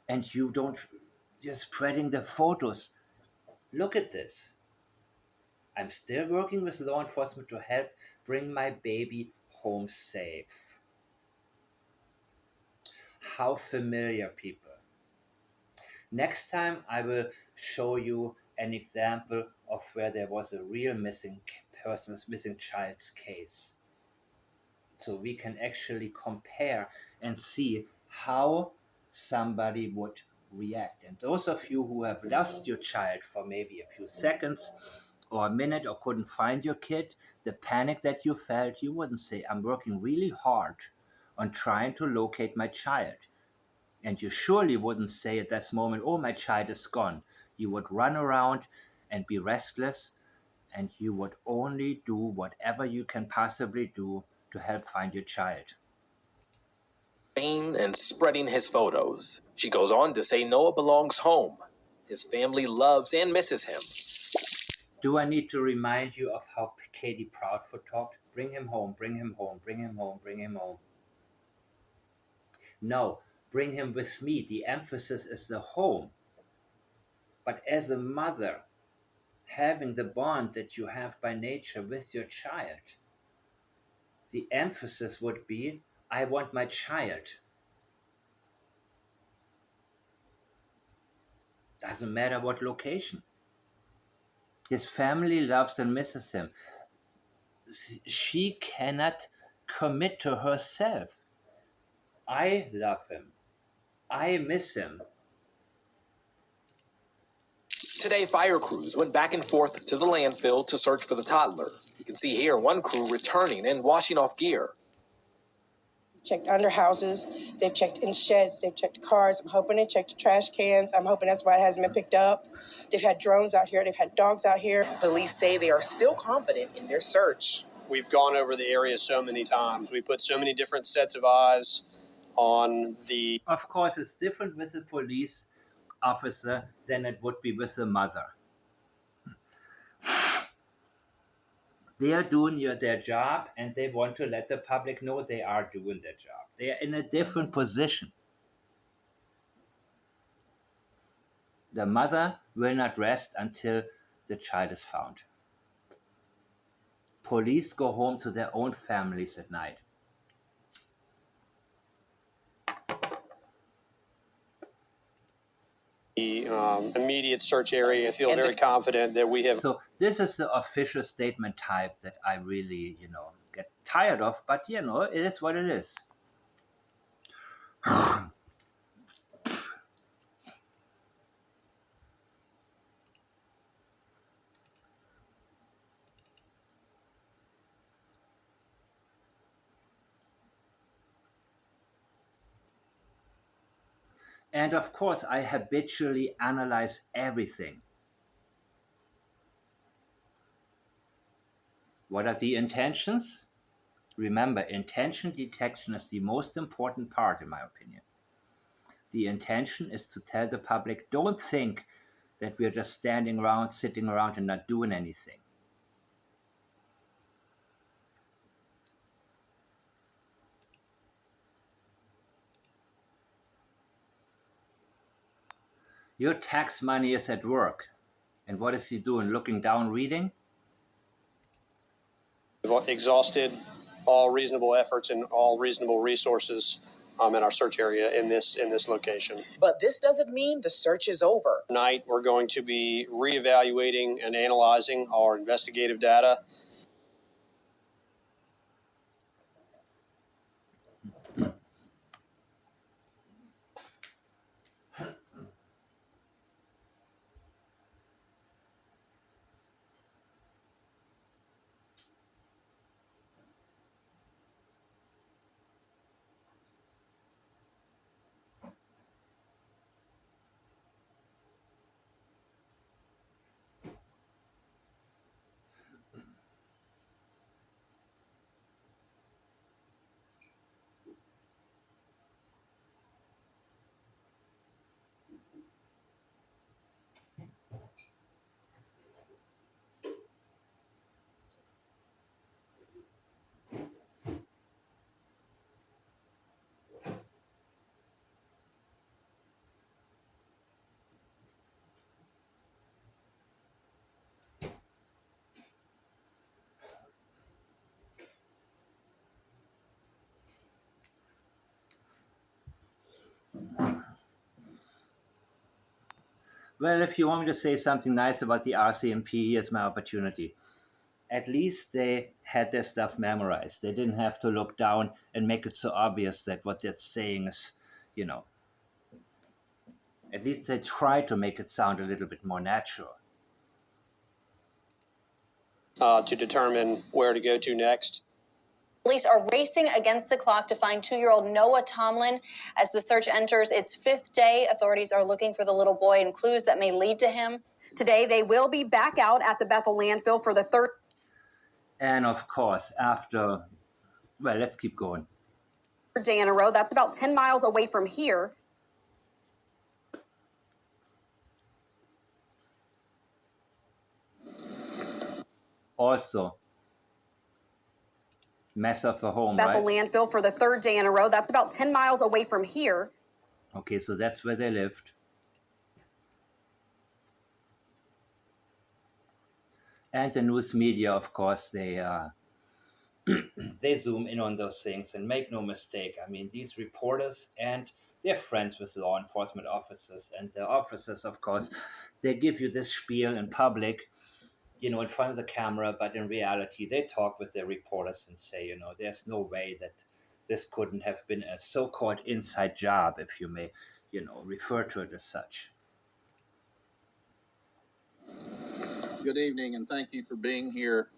And you're spreading the photos. Look at this. I'm still working with law enforcement to help bring my baby home safe. How familiar, people. Next time I will show you an example of where there was a real missing child's case. So we can actually compare and see how somebody would react. And those of you who have lost your child for maybe a few seconds or a minute or couldn't find your kid, the panic that you felt, you wouldn't say, I'm working really hard on trying to locate my child. And you surely wouldn't say at this moment, oh, my child is gone. You would run around and be restless, and you would only do whatever you can possibly do to help find your child. And spreading his photos. She goes on to say Noah belongs home. His family loves and misses him. Do I need to remind you of how Katie Proudfoot talked? Bring him home, bring him home, bring him home, bring him home. No, bring him with me. The emphasis is the home. But as a mother, having the bond that you have by nature with your child, the emphasis would be, I want my child. Doesn't matter what location. His family loves and misses him. She cannot commit to herself. I love him. I miss him. Today, fire crews went back and forth to the landfill to search for the toddler. You can see here one crew returning and washing off gear. Checked under houses, they've checked in sheds, they've checked cars. I'm hoping they checked the trash cans. I'm hoping that's why it hasn't been picked up. They've had drones out here, they've had dogs out here. Police say they are still confident in their search. We've gone over the area so many times. We put so many different sets of eyes on the... Of course, it's different with the police officer than it would be with the mother. They are doing their job, and they want to let the public know they are doing their job. They are in a different position. The mother will not rest until the child is found. Police go home to their own families at night. The immediate search area. I feel very confident that we have... So this is the official statement type that I really, get tired of, but, it is what it is. And of course, I habitually analyze everything. What are the intentions? Remember, intention detection is the most important part, in my opinion. The intention is to tell the public, don't think that we're just standing around, sitting around, and not doing anything. Your tax money is at work. And what is he doing? Looking down, reading? We've exhausted all reasonable efforts and all reasonable resources in our search area in this location. But this doesn't mean the search is over. Tonight, we're going to be reevaluating and analyzing our investigative data. Well, if you want me to say something nice about the RCMP, here's my opportunity. At least they had their stuff memorized. They didn't have to look down and make it so obvious that what they're saying is, at least they try to make it sound a little bit more natural. To determine where to go to next. Police are racing against the clock to find 2-year-old Noah Tomlin as the search enters its 5th day. Authorities are looking for the little boy and clues that may lead to him. Today, they will be back out at the Bethel landfill for the third. And of course, let's keep going. Day in a row. That's about 10 miles away from here. Also, mess up the home, Bethel right? landfill for the 3rd day in a row. That's about 10 miles away from here. Okay, so that's where they lived. And the news media, of course, they they zoom in on those things, and make no mistake. I mean, these reporters, and they're friends with law enforcement officers, and the officers, of course, they give you this spiel in public. in front of the camera, but in reality, they talk with their reporters and say, there's no way that this couldn't have been a so-called inside job, if you may, refer to it as such. Good evening, and thank you for being here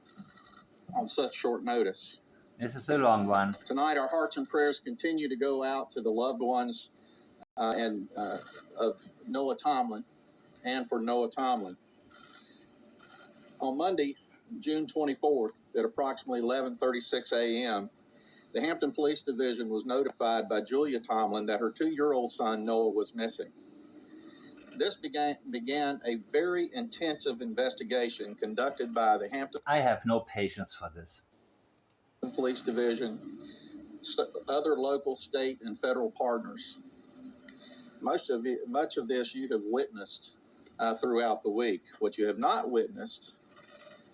on such short notice. This is a long one. Tonight, our hearts and prayers continue to go out to the loved ones of Noah Tomlin and for Noah Tomlin. On Monday, June 24th, at approximately 11:36 a.m., the Hampton Police Division was notified by Julia Tomlin that her 2-year-old son, Noah, was missing. This began a very intensive investigation conducted by the Hampton I have no patience for this. Police Division, other local, state, and federal partners. Much of this you have witnessed throughout the week. What you have not witnessed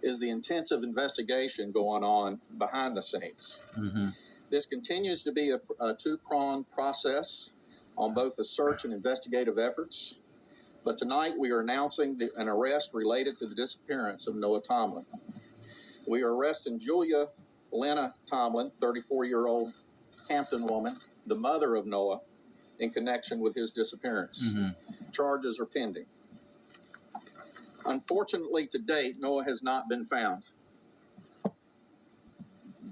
is the intensive investigation going on behind the scenes. Mm-hmm. This continues to be a two-pronged process on both the search and investigative efforts. But tonight we are announcing an arrest related to the disappearance of Noah Tomlin. We are arresting Julia Lena Tomlin, 34-year-old Hampton woman, the mother of Noah, in connection with his disappearance. Mm-hmm. Charges are pending. Unfortunately, to date, Noah has not been found.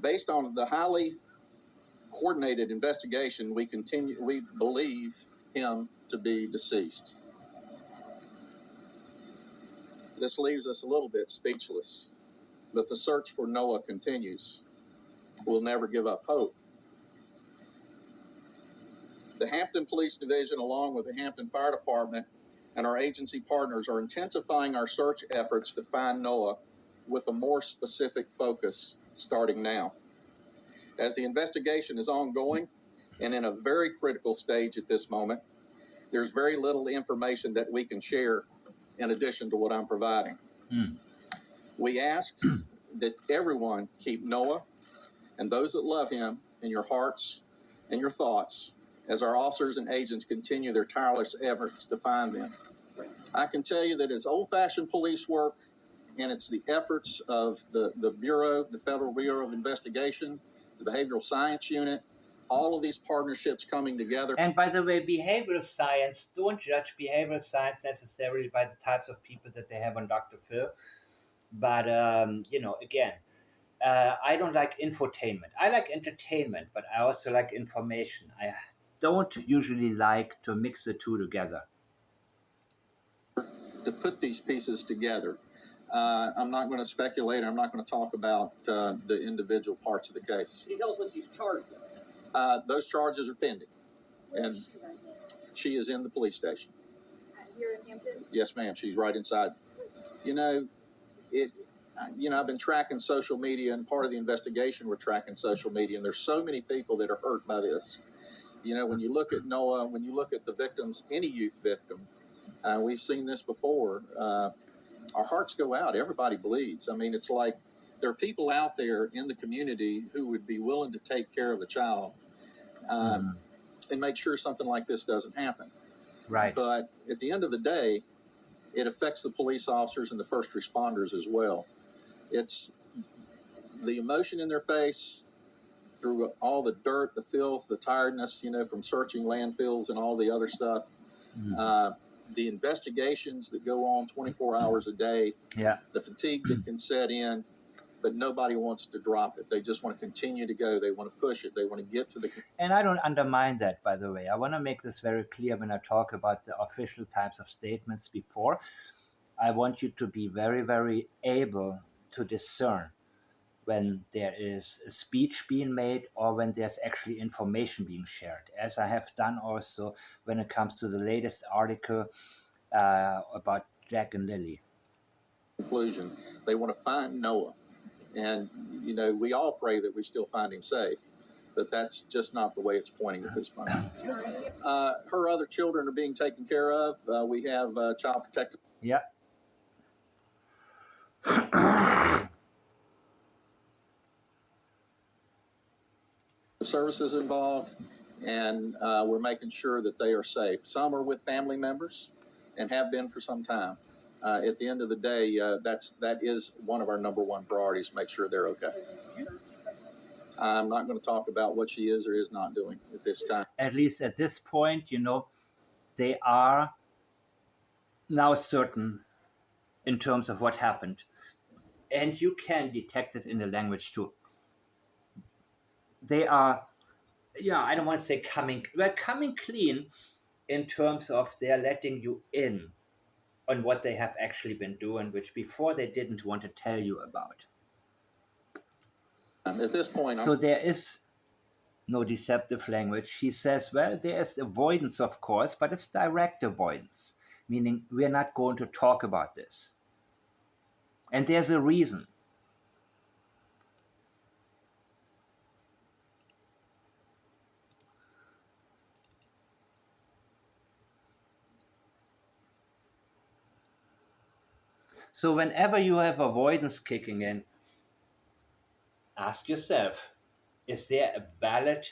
Based on the highly coordinated investigation, we believe him to be deceased. This leaves us a little bit speechless, but the search for Noah continues. We'll never give up hope. The Hampton Police Division, along with the Hampton Fire Department and our agency partners, are intensifying our search efforts to find Noah with a more specific focus starting now. As the investigation is ongoing and in a very critical stage at this moment, there's very little information that we can share in addition to what I'm providing. We ask that everyone keep Noah and those that love him in your hearts and your thoughts as our officers and agents continue their tireless efforts to find them. I can tell you that it's old-fashioned police work, and it's the efforts of the Bureau, the Federal Bureau of Investigation, the Behavioral Science Unit, all of these partnerships coming together. And by the way, behavioral science, don't judge behavioral science necessarily by the types of people that they have on Dr. Phil. But, again, I don't like infotainment. I like entertainment, but I also like information. I don't usually like to mix the two together. To put these pieces together. I'm not going to speculate. I'm not going to talk about the individual parts of the case. Can you tell us what she's charged with? Those charges are pending. And she is in the police station. Here in Hampton? Yes, ma'am. She's right inside. I've been tracking social media, and part of the investigation, we're tracking social media, and there's so many people that are hurt by this. When you look at Noah, when you look at the victims, any youth victim, we've seen this before. Our hearts go out. Everybody bleeds. I mean, it's like there are people out there in the community who would be willing to take care of a child and make sure something like this doesn't happen. Right. But at the end of the day, it affects the police officers and the first responders as well. It's the emotion in their face through all the dirt, the filth, the tiredness, from searching landfills and all the other stuff. The investigations that go on 24 hours a day, the fatigue that can set in, but nobody wants to drop it. They just want to continue to go. They want to push it. They want to get to the... And I don't undermine that, by the way. I want to make this very clear when I talk about the official types of statements before. I want you to be very, very able to discern when there is a speech being made or when there's actually information being shared, as I have done also when it comes to the latest article about Jack and Lilly. Conclusion, they want to find Noah. And, we all pray that we still find him safe, but that's just not the way it's pointing at this point. Her other children are being taken care of. We have child protective. Yeah. Services involved, and we're making sure that they are safe. Some are with family members and have been for some time. at the end of the day, that is one of our number one priorities, make sure they're okay. I'm not going to talk about what she is or is not doing at this time. At least at this point, they are now certain in terms of what happened. And you can detect it in the language too. They are, I don't want to say coming clean in terms of they're letting you in on what they have actually been doing, which before they didn't want to tell you about. At this point, so there is no deceptive language. He says, well, there is avoidance, of course, but it's direct avoidance, meaning we're not going to talk about this. And there's a reason. So whenever you have avoidance kicking in, ask yourself, is there a valid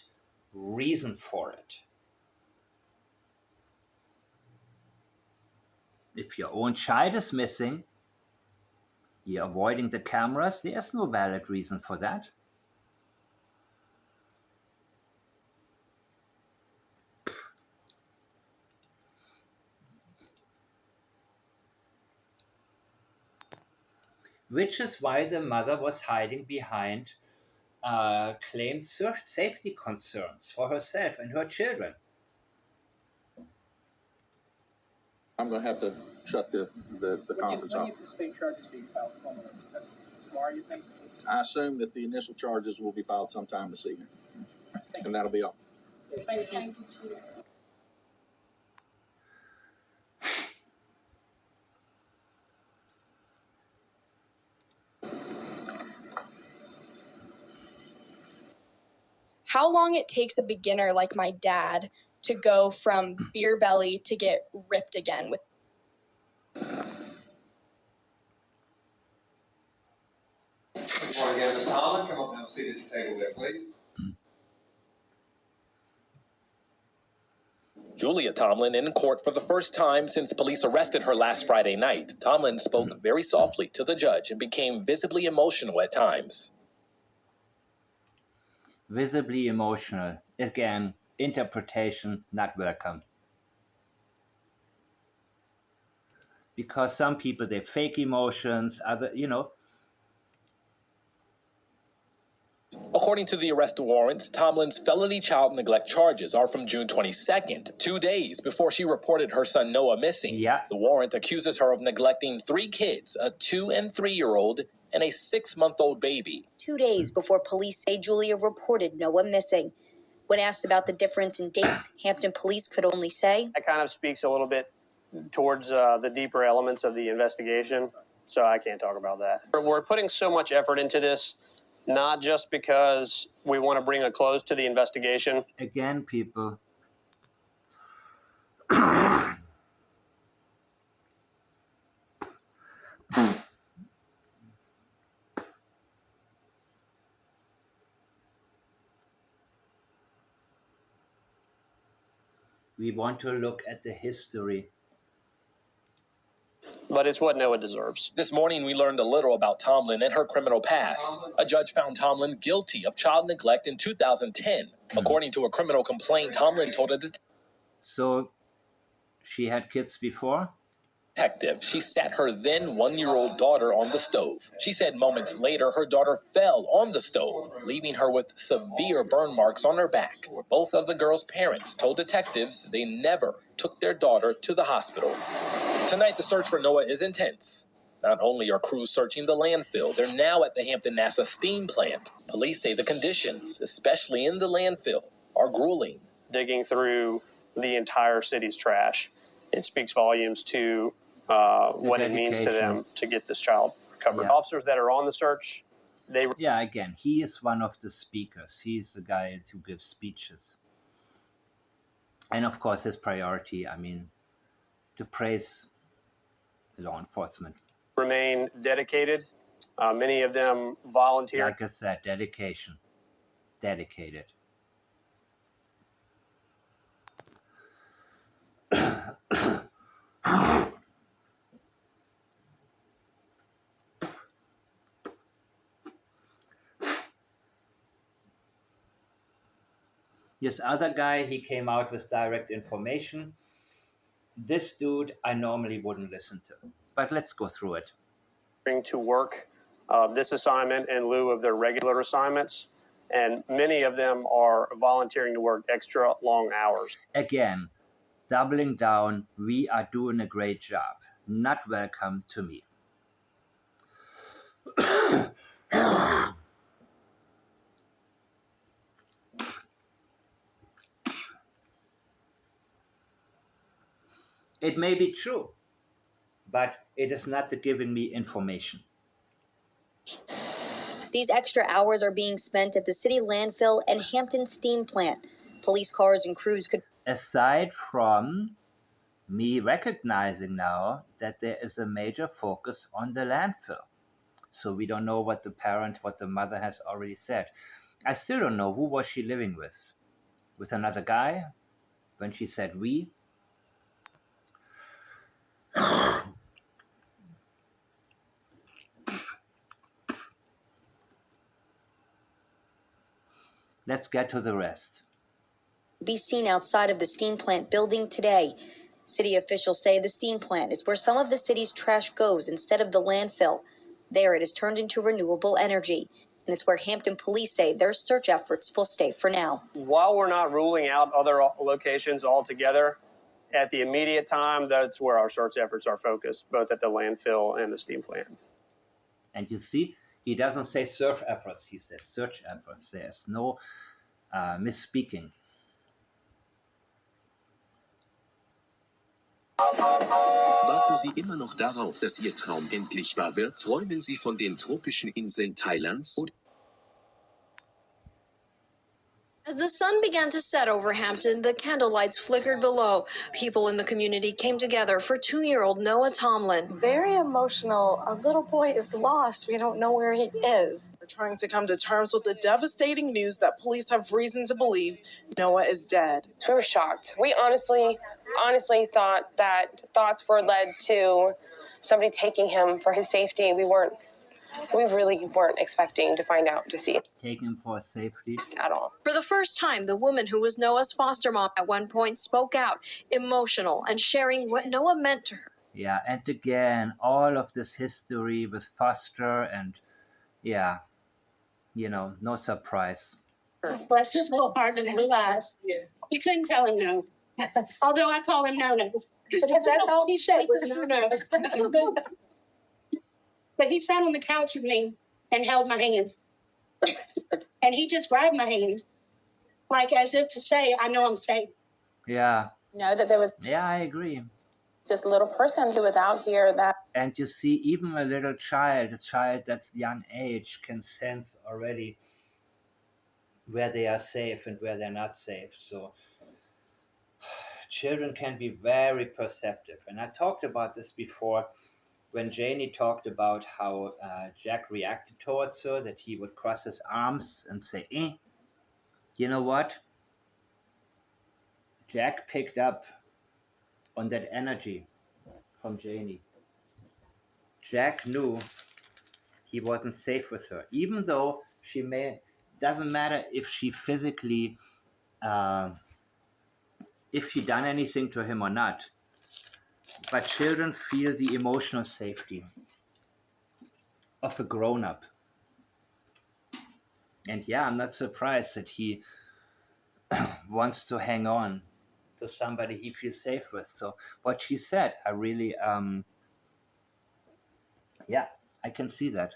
reason for it? If your own child is missing, you're avoiding the cameras, there's no valid reason for that. Which is why the mother was hiding behind claimed safety concerns for herself and her children. I'm going to have to shut the conference off. I assume that the initial charges will be filed sometime this evening. And that'll be all. Thank you. How long it takes a beginner like my dad to go from beer belly to get ripped again with. Good morning again, Ms. Tomlin. Come up and have a seat at the table there, please. Julia Tomlin in court for the first time since police arrested her last Friday night. Tomlin spoke very softly to the judge and became visibly emotional at times. Visibly emotional. Again, interpretation not welcome. Because some people, they fake emotions, other. According to the arrest warrants, Tomlin's felony child neglect charges are from June 22nd, 2 days before she reported her son Noah missing. Yeah. The warrant accuses her of neglecting 3 kids, a 2- and 3-year-old, and a 6-month-old baby. 2 days before police say Julia reported Noah missing. When asked about the difference in dates, Hampton police could only say, That kind of speaks a little bit towards the deeper elements of the investigation, so I can't talk about that. We're putting so much effort into this, not just because we want to bring a close to the investigation. Again, people. We want to look at the history. But it's what Noah deserves. This morning, we learned a little about Tomlin and her criminal past. A judge found Tomlin guilty of child neglect in 2010. According to a criminal complaint, Tomlin told a So, she had kids before? detective she sat her then 1-year-old daughter on the stove. She said moments later her daughter fell on the stove, leaving her with severe burn marks on her back. Both of the girls' parents told detectives they never took their daughter to the hospital. Tonight, the search for Noah is intense. Not only are crews searching the landfill, they're now at the Hampton NASA steam plant. Police say the conditions, especially in the landfill, are grueling. Digging through the entire city's trash, it speaks volumes to what it means to them to get this child recovered. Yeah. Officers that are on the search, again, he is one of the speakers. He's the guy who gives speeches. And of course, his priority, to praise law enforcement. remain dedicated. Many of them volunteer. Like I said, dedication. Dedicated. This other guy, he came out with direct information. This dude, I normally wouldn't listen to. But let's go through it. To work this assignment in lieu of their regular assignments, and many of them are volunteering to work extra long hours. Again, doubling down, we are doing a great job. Not welcome to me. It may be true, but it is not giving me information. These extra hours are being spent at the city landfill and Hampton steam plant. Police cars and crews could... Aside from me recognizing now that there is a major focus on the landfill. So we don't know what the mother has already said. I still don't know, who was she living with? With another guy? When she said we? Let's get to the rest. Be seen outside of the steam plant building today. City officials say the steam plant is where some of the city's trash goes instead of the landfill. There it is turned into renewable energy. And it's where Hampton police say their search efforts will stay for now. While we're not ruling out other locations altogether, at the immediate time, that's where our search efforts are focused, both at the landfill and the steam plant. And you see, he doesn't say search efforts, he says search efforts. There's no misspeaking. Warten Sie immer noch darauf, dass Ihr Traum endlich wahr wird? Träumen Sie von den tropischen Inseln Thailands? As the sun began to set over Hampton, the candlelights flickered below. People in the community came together for 2-year-old Noah Tomlin. Very emotional. A little boy is lost. We don't know where he is. We're trying to come to terms with the devastating news that police have reason to believe Noah is dead. We were shocked. We honestly thought that thoughts were led to somebody taking him for his safety. We really weren't expecting to find out, to see it. Taking him for safety? At all. For the first time, the woman who was Noah's foster mom at one point spoke out, emotional and sharing what Noah meant to her. Yeah, and again, all of this history with foster and, yeah, you know, no surprise. Bless his little heart and blue eyes. You couldn't tell him no. Although I call him no-no. Because that's all he said was no-no. But he sat on the couch with me and held my hand. And he just grabbed my hand, like as if to say, I know I'm safe. Yeah. Know that there was Yeah, I agree. just a little person who was out here that... And you see, even a little child, a child that's young age, can sense already where they are safe and where they're not safe. So children can be very perceptive. And I talked about this before when Janie talked about how Jack reacted towards her, that he would cross his arms and say, you know what? Jack picked up on that energy from Janie. Jack knew he wasn't safe with her, even though doesn't matter if she physically, if she done anything to him or not, but children feel the emotional safety of a grown-up. And yeah, I'm not surprised that he wants to hang on to somebody he feels safe with. So what she said, I really, yeah, I can see that.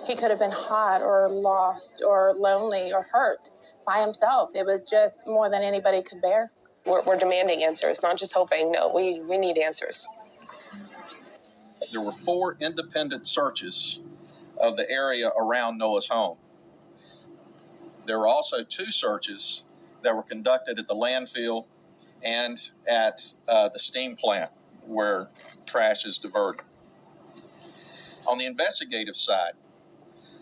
He could have been hot or lost or lonely or hurt by himself. It was just more than anybody could bear. We're demanding answers, not just hoping. No, we need answers. There were 4 independent searches of the area around Noah's home. There were also 2 searches that were conducted at the landfill and at the steam plant where trash is diverted. On the investigative side,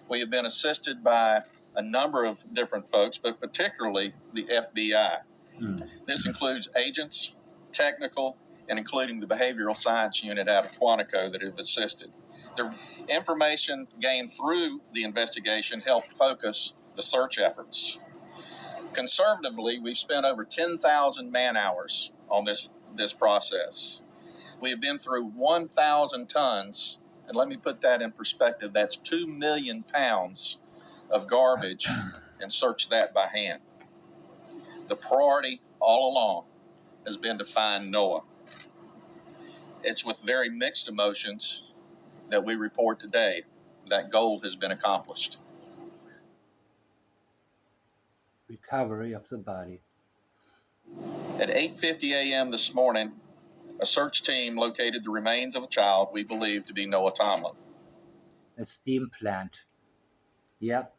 we have been assisted by a number of different folks, but particularly the FBI. This includes agents, technical, and including the behavioral science unit out of Quantico that have assisted. The information gained through the investigation helped focus the search efforts. Conservatively, we've spent over 10,000 man-hours on this process. We have been through 1,000 tons, and let me put that in perspective, that's 2 million pounds of garbage, and search that by hand. The priority all along has been to find Noah. It's with very mixed emotions that we report today that goal has been accomplished. Recovery of the body. At 8:50 a.m. this morning, a search team located the remains of a child we believe to be Noah Tomlin. A steam plant. Yep.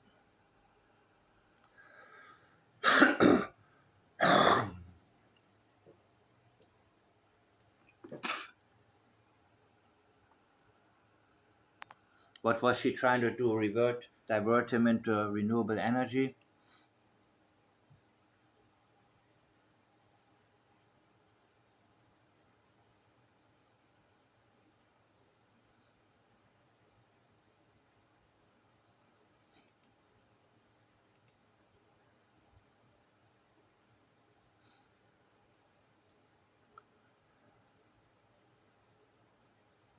What was she trying to do? Divert him into renewable energy?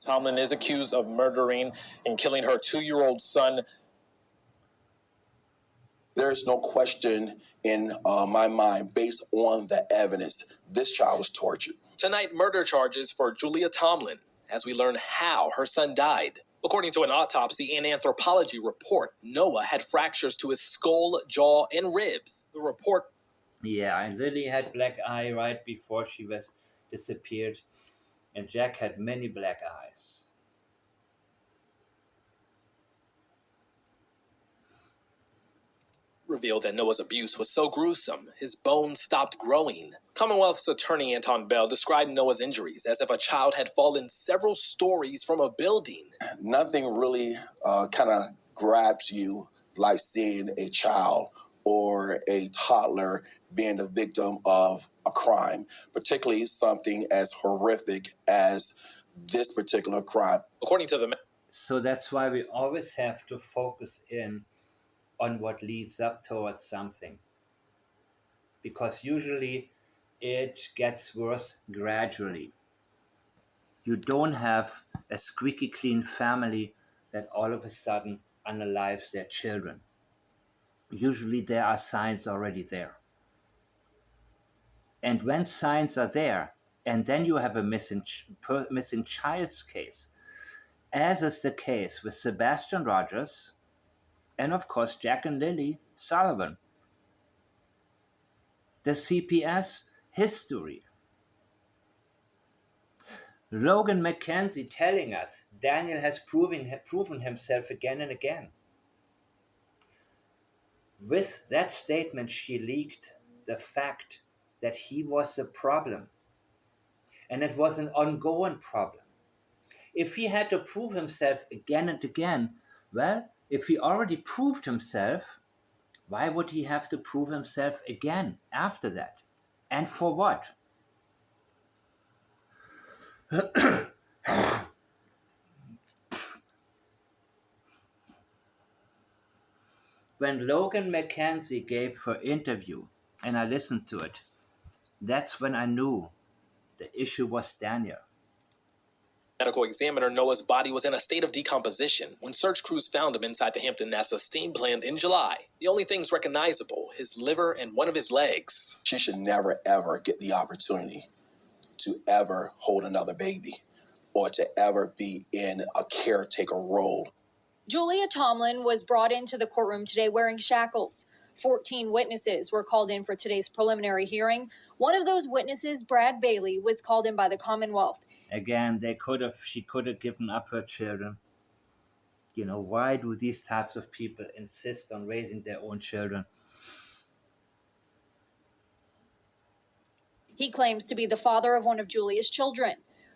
Tomlin is accused of murdering and killing her 2-year-old son. There is no question in my mind, based on the evidence, this child was tortured. Tonight, murder charges for Julia Tomlin, as we learn how her son died. According to an autopsy and anthropology report, Noah had fractures to his skull, jaw, and ribs. The report... Yeah, and Lily had black eye right before she was disappeared, and Jack had many black eyes. Revealed that Noah's abuse was so gruesome, his bones stopped growing. Commonwealth's attorney Anton Bell described Noah's injuries as if a child had fallen several stories from a building. Nothing really kind of grabs you like seeing a child or a toddler being the victim of a crime, particularly something as horrific as this particular crime. According to the... So that's why we always have to focus in on what leads up towards something, because usually it gets worse gradually. You don't have a squeaky clean family that all of a sudden unalives their children. Usually there are signs already there. And when signs are there, and then you have a missing child's case, as is the case with Sebastian Rogers, and of course Jack and Lily Sullivan. The CPS history. Logan McKenzie telling us Daniel has proven himself again and again. With that statement, she leaked the fact that he was the problem. And it was an ongoing problem. If he had to prove himself again and again, well, if he already proved himself, why would he have to prove himself again after that? And for what? When Logan McKenzie gave her interview, and I listened to it, that's when I knew the issue was Daniel. Medical examiner Noah's body was in a state of decomposition when search crews found him inside the Hampton NASA steam plant in July. The only things recognizable, his liver and one of his legs. She should never, ever get the opportunity to ever hold another baby or to ever be in a caretaker role. Julia Tomlin was brought into the courtroom today wearing shackles. 14 witnesses were called in for today's preliminary hearing. One of those witnesses, Brad Bailey, was called in by the Commonwealth. Again, she could have given up her children. You know, why do these types of people insist on raising their own children? He claims to be the father of one of Julia's children.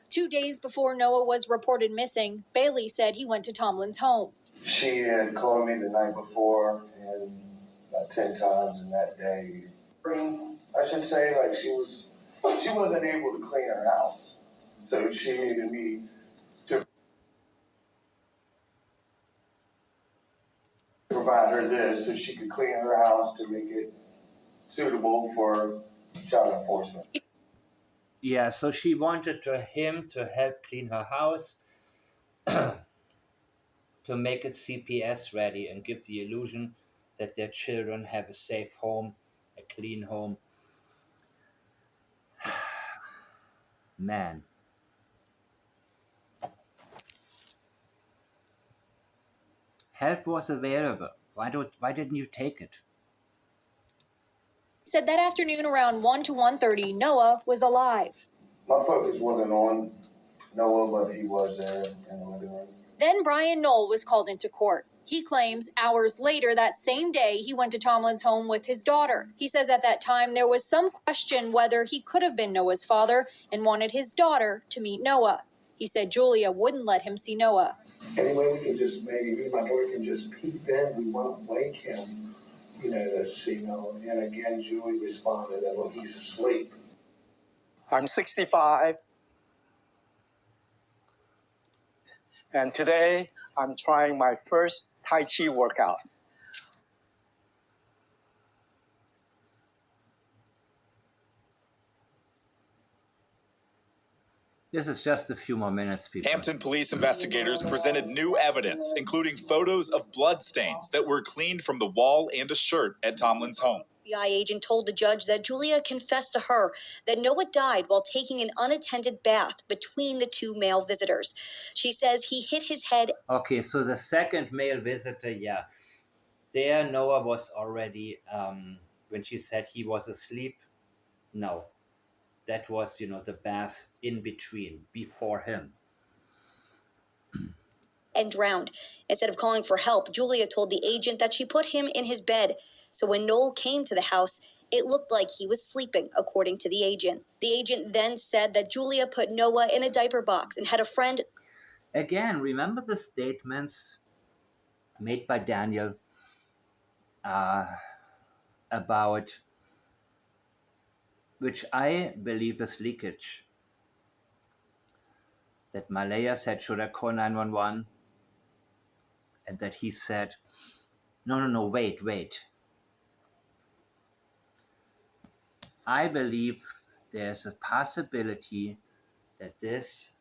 2 days before Noah was reported missing, Bailey said he went to Tomlin's home. She had called me the night before and about 10 times in that day. I should say, like, she wasn't able to clean her house. So she needed me to provide her this so she could clean her house to make it suitable for child enforcement. Yeah, so she wanted him to help clean her house, to make it CPS ready and give the illusion that their children have a safe home, a clean home. Man. Help was available. Why didn't you take it? Said that afternoon around 1 to 1:30, Noah was alive. My focus wasn't on Noah, but he was there in the living room. Then Brian Knoll was called into court. He claims hours later that same day he went to Tomlin's home with his daughter. He says at that time there was some question whether he could have been Noah's father and wanted his daughter to meet Noah. He said Julia wouldn't let him see Noah. Anyway, we can just maybe me and my daughter can just peep in. We won't wake him, to see Noah. And again, Julie responded that, well, he's asleep. I'm 65. And today I'm trying my first Tai Chi workout. This is just a few more minutes, people. Hampton police investigators presented new evidence, including photos of bloodstains that were cleaned from the wall and a shirt at Tomlin's home. The FBI agent told the judge that Julia confessed to her that Noah died while taking an unattended bath between the two male visitors. She says he hit his head. Okay, so the second male visitor, yeah. There Noah was already, when she said he was asleep, no. That was, the bath in between, before him. And drowned. Instead of calling for help, Julia told the agent that she put him in his bed. So when Noel came to the house, it looked like he was sleeping, according to the agent. The agent then said that Julia put Noah in a diaper box and had a friend. Again, remember the statements made by Daniel about, which I believe is leakage, that Malehya said, should I call 911? And that he said, no, wait. I believe there's a possibility that this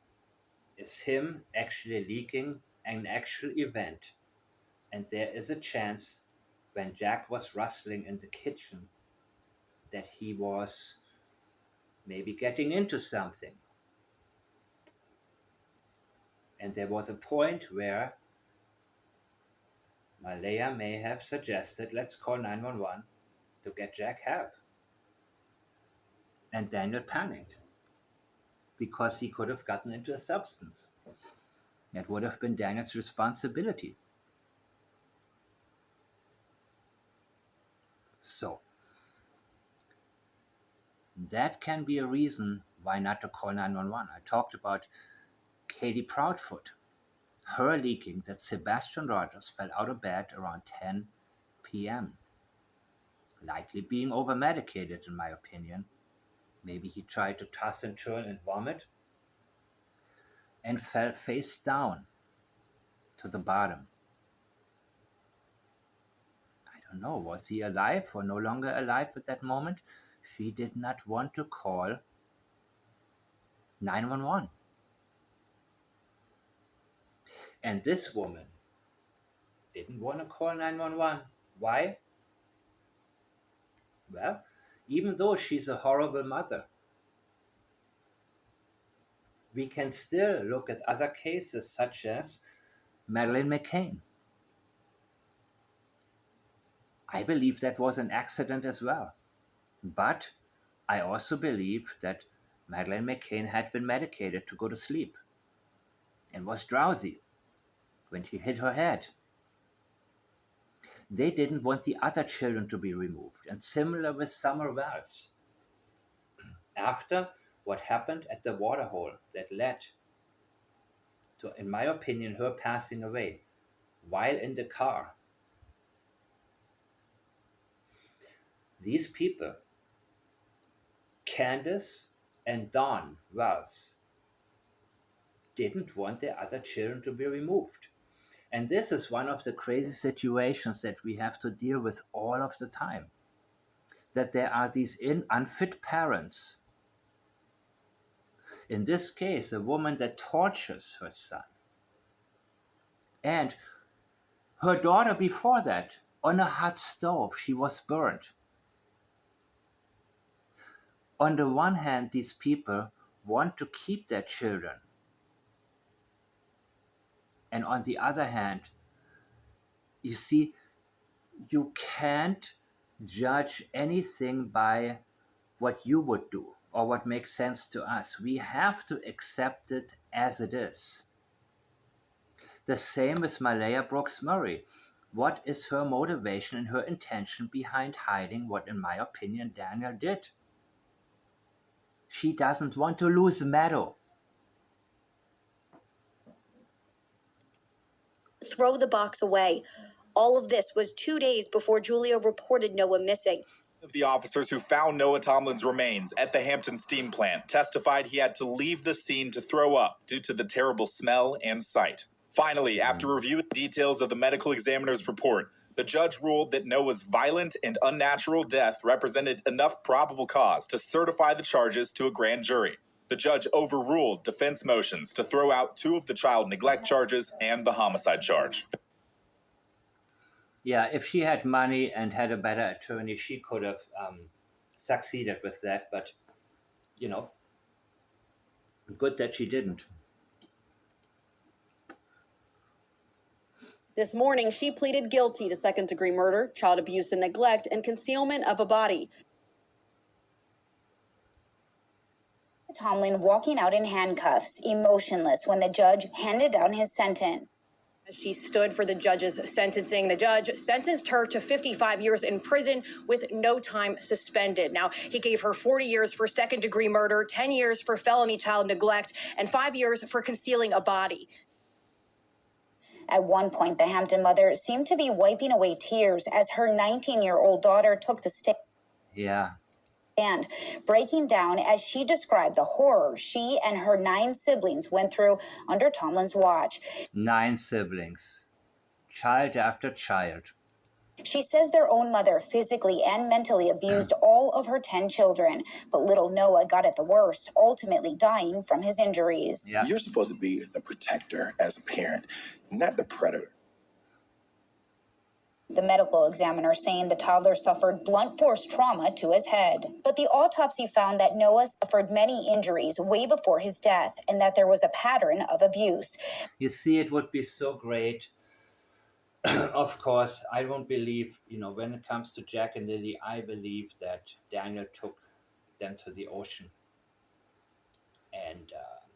is him actually leaking an actual event. And there is a chance when Jack was rustling in the kitchen that he was maybe getting into something. And there was a point where Malehya may have suggested, let's call 911 to get Jack help. And Daniel panicked because he could have gotten into a substance. That would have been Daniel's responsibility. So, that can be a reason why not to call 911. I talked about Katie Proudfoot, her leaking that Sebastian Rogers fell out of bed around 10 p.m. Likely being over-medicated, in my opinion. Maybe he tried to toss and turn and vomit and fell face down to the bottom. I don't know, was he alive or no longer alive at that moment? She did not want to call 911. And this woman didn't want to call 911. Why? Well, even though she's a horrible mother, we can still look at other cases such as Madeleine McCann. I believe that was an accident as well. But I also believe that Madeleine McCann had been medicated to go to sleep and was drowsy when she hit her head. They didn't want the other children to be removed. And similar with Summer Wells. After what happened at the waterhole that led to, in my opinion, her passing away while in the car. These people, Candace and Dawn Wells, didn't want their other children to be removed. And this is one of the crazy situations that we have to deal with all of the time. that there are these unfit parents. In this case, a woman that tortures her son. And her daughter before that, on a hot stove, she was burned. On the one hand, these people want to keep their children. And on the other hand, you see, you can't judge anything by what you would do or what makes sense to us. We have to accept it as it is. The same with Malehya Brooks-Murray. What is her motivation and her intention behind hiding what, in my opinion, Daniel did? She doesn't want to lose Meadow. Throw the box away. All of this was 2 days before Julia reported Noah missing. Of the officers who found Noah Tomlin's remains at the Hampton steam plant testified he had to leave the scene to throw up due to the terrible smell and sight. Finally, after reviewing details of the medical examiner's report, the judge ruled that Noah's violent and unnatural death represented enough probable cause to certify the charges to a grand jury. The judge overruled defense motions to throw out 2 of the child neglect charges and the homicide charge. Yeah, if she had money and had a better attorney, she could have succeeded with that. But, you know, good that she didn't. This morning, she pleaded guilty to second-degree murder, child abuse and neglect, and concealment of a body. Tomlin walking out in handcuffs, emotionless when the judge handed down his sentence. As she stood for the judge's sentencing, the judge sentenced her to 55 years in prison with no time suspended. Now, he gave her 40 years for second-degree murder, 10 years for felony child neglect, and 5 years for concealing a body. At one point, the Hampton mother seemed to be wiping away tears as her 19-year-old daughter took the stand. Yeah. And breaking down as she described the horror she and her 9 siblings went through under Tomlin's watch. 9 siblings, child after child. She says their own mother physically and mentally abused all of her 10 children, but little Noah got it the worst, ultimately dying from his injuries. Yeah. You're supposed to be the protector as a parent, not the predator. The medical examiner saying the toddler suffered blunt force trauma to his head. But the autopsy found that Noah suffered many injuries way before his death and that there was a pattern of abuse. You see, it would be so great. Of course, I don't believe, when it comes to Jack and Lily, I believe that Daniel took them to the ocean. And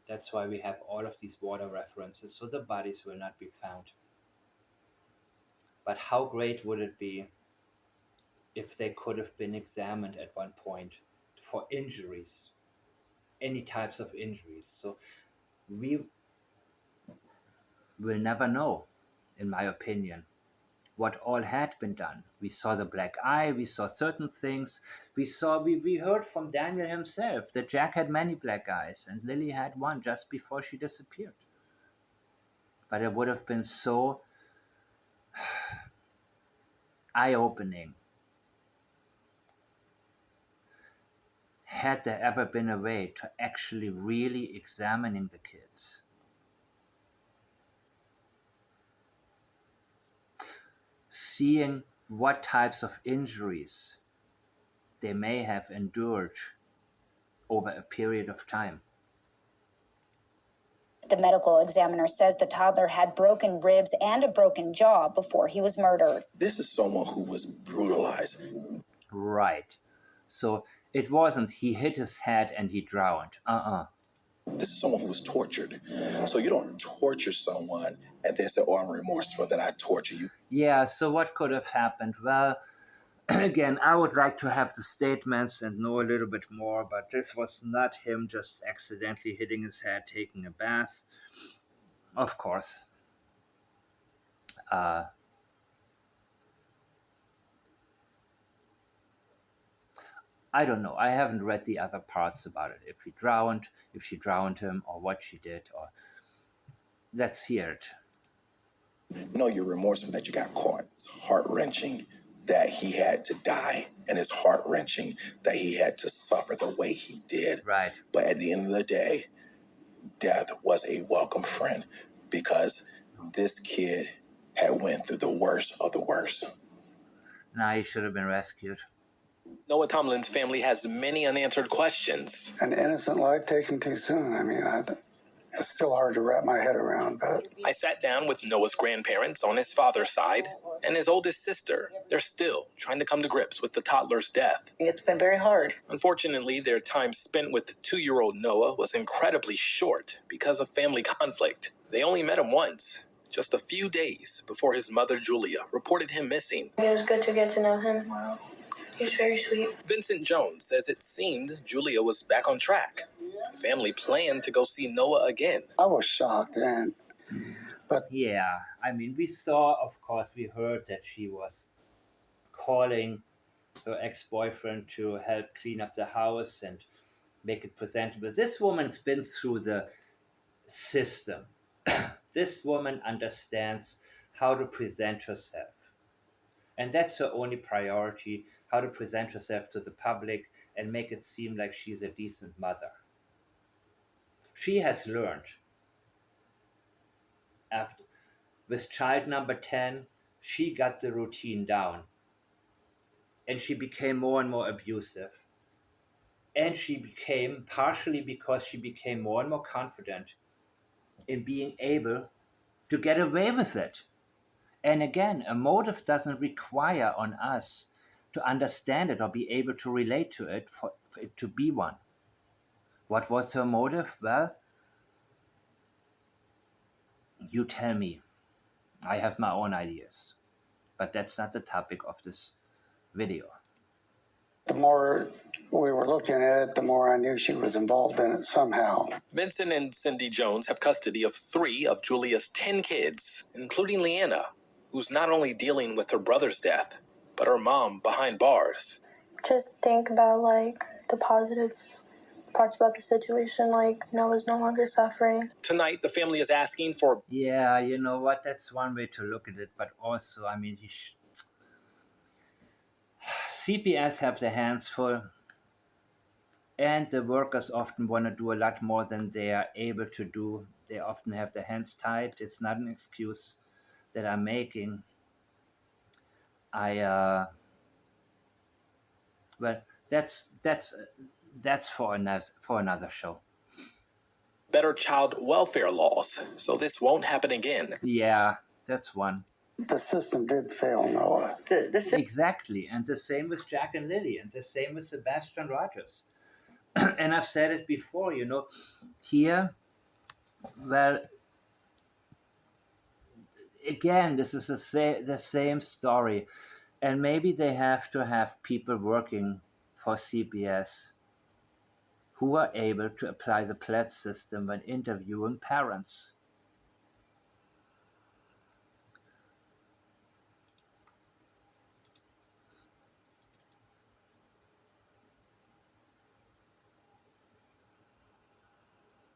that's why we have all of these water references, so the bodies will not be found. But how great would it be if they could have been examined at one point for injuries, any types of injuries? So we will never know, in my opinion, what all had been done. We saw the black eye, we saw certain things, we heard from Daniel himself that Jack had many black eyes and Lily had one just before she disappeared. But it would have been so eye-opening had there ever been a way to actually really examining the kids. Seeing what types of injuries they may have endured over a period of time. The medical examiner says the toddler had broken ribs and a broken jaw before he was murdered. This is someone who was brutalized. Right. So it wasn't he hit his head and he drowned. This is someone who was tortured. So you don't torture someone and then say, oh, I'm remorseful that I torture you. Yeah, so what could have happened? Well, again, I would like to have the statements and know a little bit more, but this was not him just accidentally hitting his head, taking a bath. Of course. I don't know. I haven't read the other parts about it. If she drowned him, or what she did, or let's hear it. No, you're remorseful that you got caught. It's heart-wrenching that he had to die, and it's heart-wrenching that he had to suffer the way he did. Right. But at the end of the day, death was a welcome friend because this kid had went through the worst of the worst. Now he should have been rescued. Noah Tomlin's family has many unanswered questions. An innocent life taken too soon. I mean, it's still hard to wrap my head around, but... I sat down with Noah's grandparents on his father's side and his oldest sister. They're still trying to come to grips with the toddler's death. It's been very hard. Unfortunately, their time spent with 2-year-old Noah was incredibly short because of family conflict. They only met him once, just a few days before his mother, Julia, reported him missing. It was good to get to know him. Wow. He was very sweet. Vincent Jones says it seemed Julia was back on track. The family planned to go see Noah again. I was shocked, but... Yeah, I mean, we heard that she was calling her ex-boyfriend to help clean up the house and make it presentable. This woman's been through the system. This woman understands how to present herself. And that's her only priority, how to present herself to the public and make it seem like she's a decent mother. She has learned. With child number 10, she got the routine down. And she became more and more abusive. And she became, partially because she became more and more confident in being able to get away with it. And again, a motive doesn't require on us to understand it or be able to relate to it for it to be one. What was her motive? Well, you tell me. I have my own ideas. But that's not the topic of this video. The more we were looking at it, the more I knew she was involved in it somehow. Vincent and Cindy Jones have custody of 3 of Julia's 10 kids, including Leanna, who's not only dealing with her brother's death, but her mom behind bars. Just think about, the positive parts about the situation, Noah's no longer suffering. Tonight, the family is asking for... Yeah, you know what? That's one way to look at it. But also, I mean, CPS have their hands full. And the workers often want to do a lot more than they are able to do. They often have their hands tied. It's not an excuse that I'm making. Well, that's for another show. Better child welfare laws, so this won't happen again. Yeah, that's one. The system did fail, Noah. Exactly, and the same with Jack and Lily, and the same with Sebastian Rogers. And I've said it before, here, well, again, this is the same story. And maybe they have to have people working for CPS who are able to apply the pledge system when interviewing parents.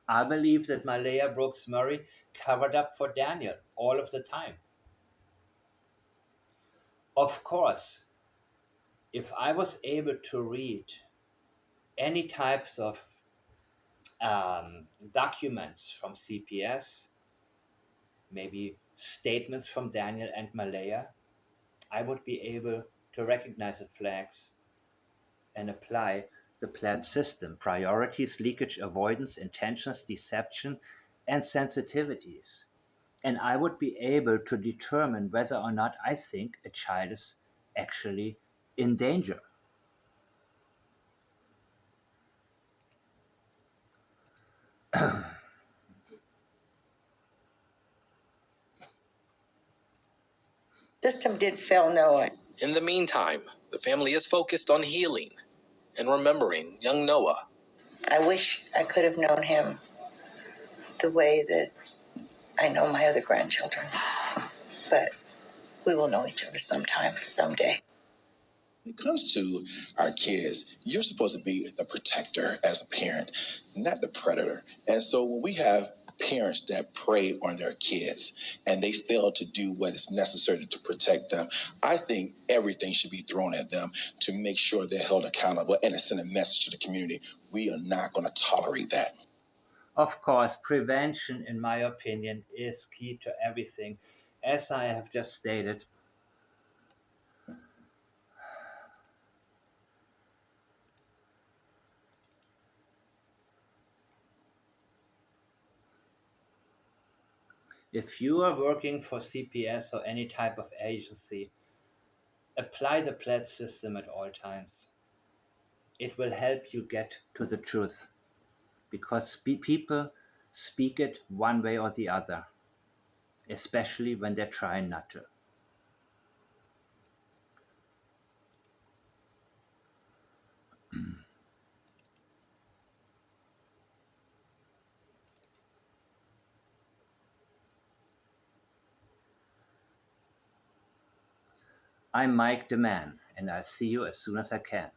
I believe that Malehya Brooks-Murray covered up for Daniel all of the time. Of course, if I was able to read any types of documents from CPS, maybe statements from Daniel and Malehya, I would be able to recognize the flags and apply the pledge system: priorities, leakage avoidance, intentions, deception, and sensitivities. And I would be able to determine whether or not I think a child is actually in danger. System did fail Noah. In the meantime, the family is focused on healing and remembering young Noah. I wish I could have known him the way that I know my other grandchildren. But we will know each other someday. When it comes to our kids, you're supposed to be the protector as a parent, not the predator. And so when we have parents that prey on their kids and they fail to do what is necessary to protect them. I think everything should be thrown at them to make sure they're held accountable and to send a message to the community. We are not going to tolerate that. Of course, prevention, in my opinion, is key to everything. As I have just stated, if you are working for CPS or any type of agency, apply the pledge system at all times. It will help you get to the truth because people speak it one way or the other, especially when they're trying not to. I'm Mike the Man, and I'll see you as soon as I can.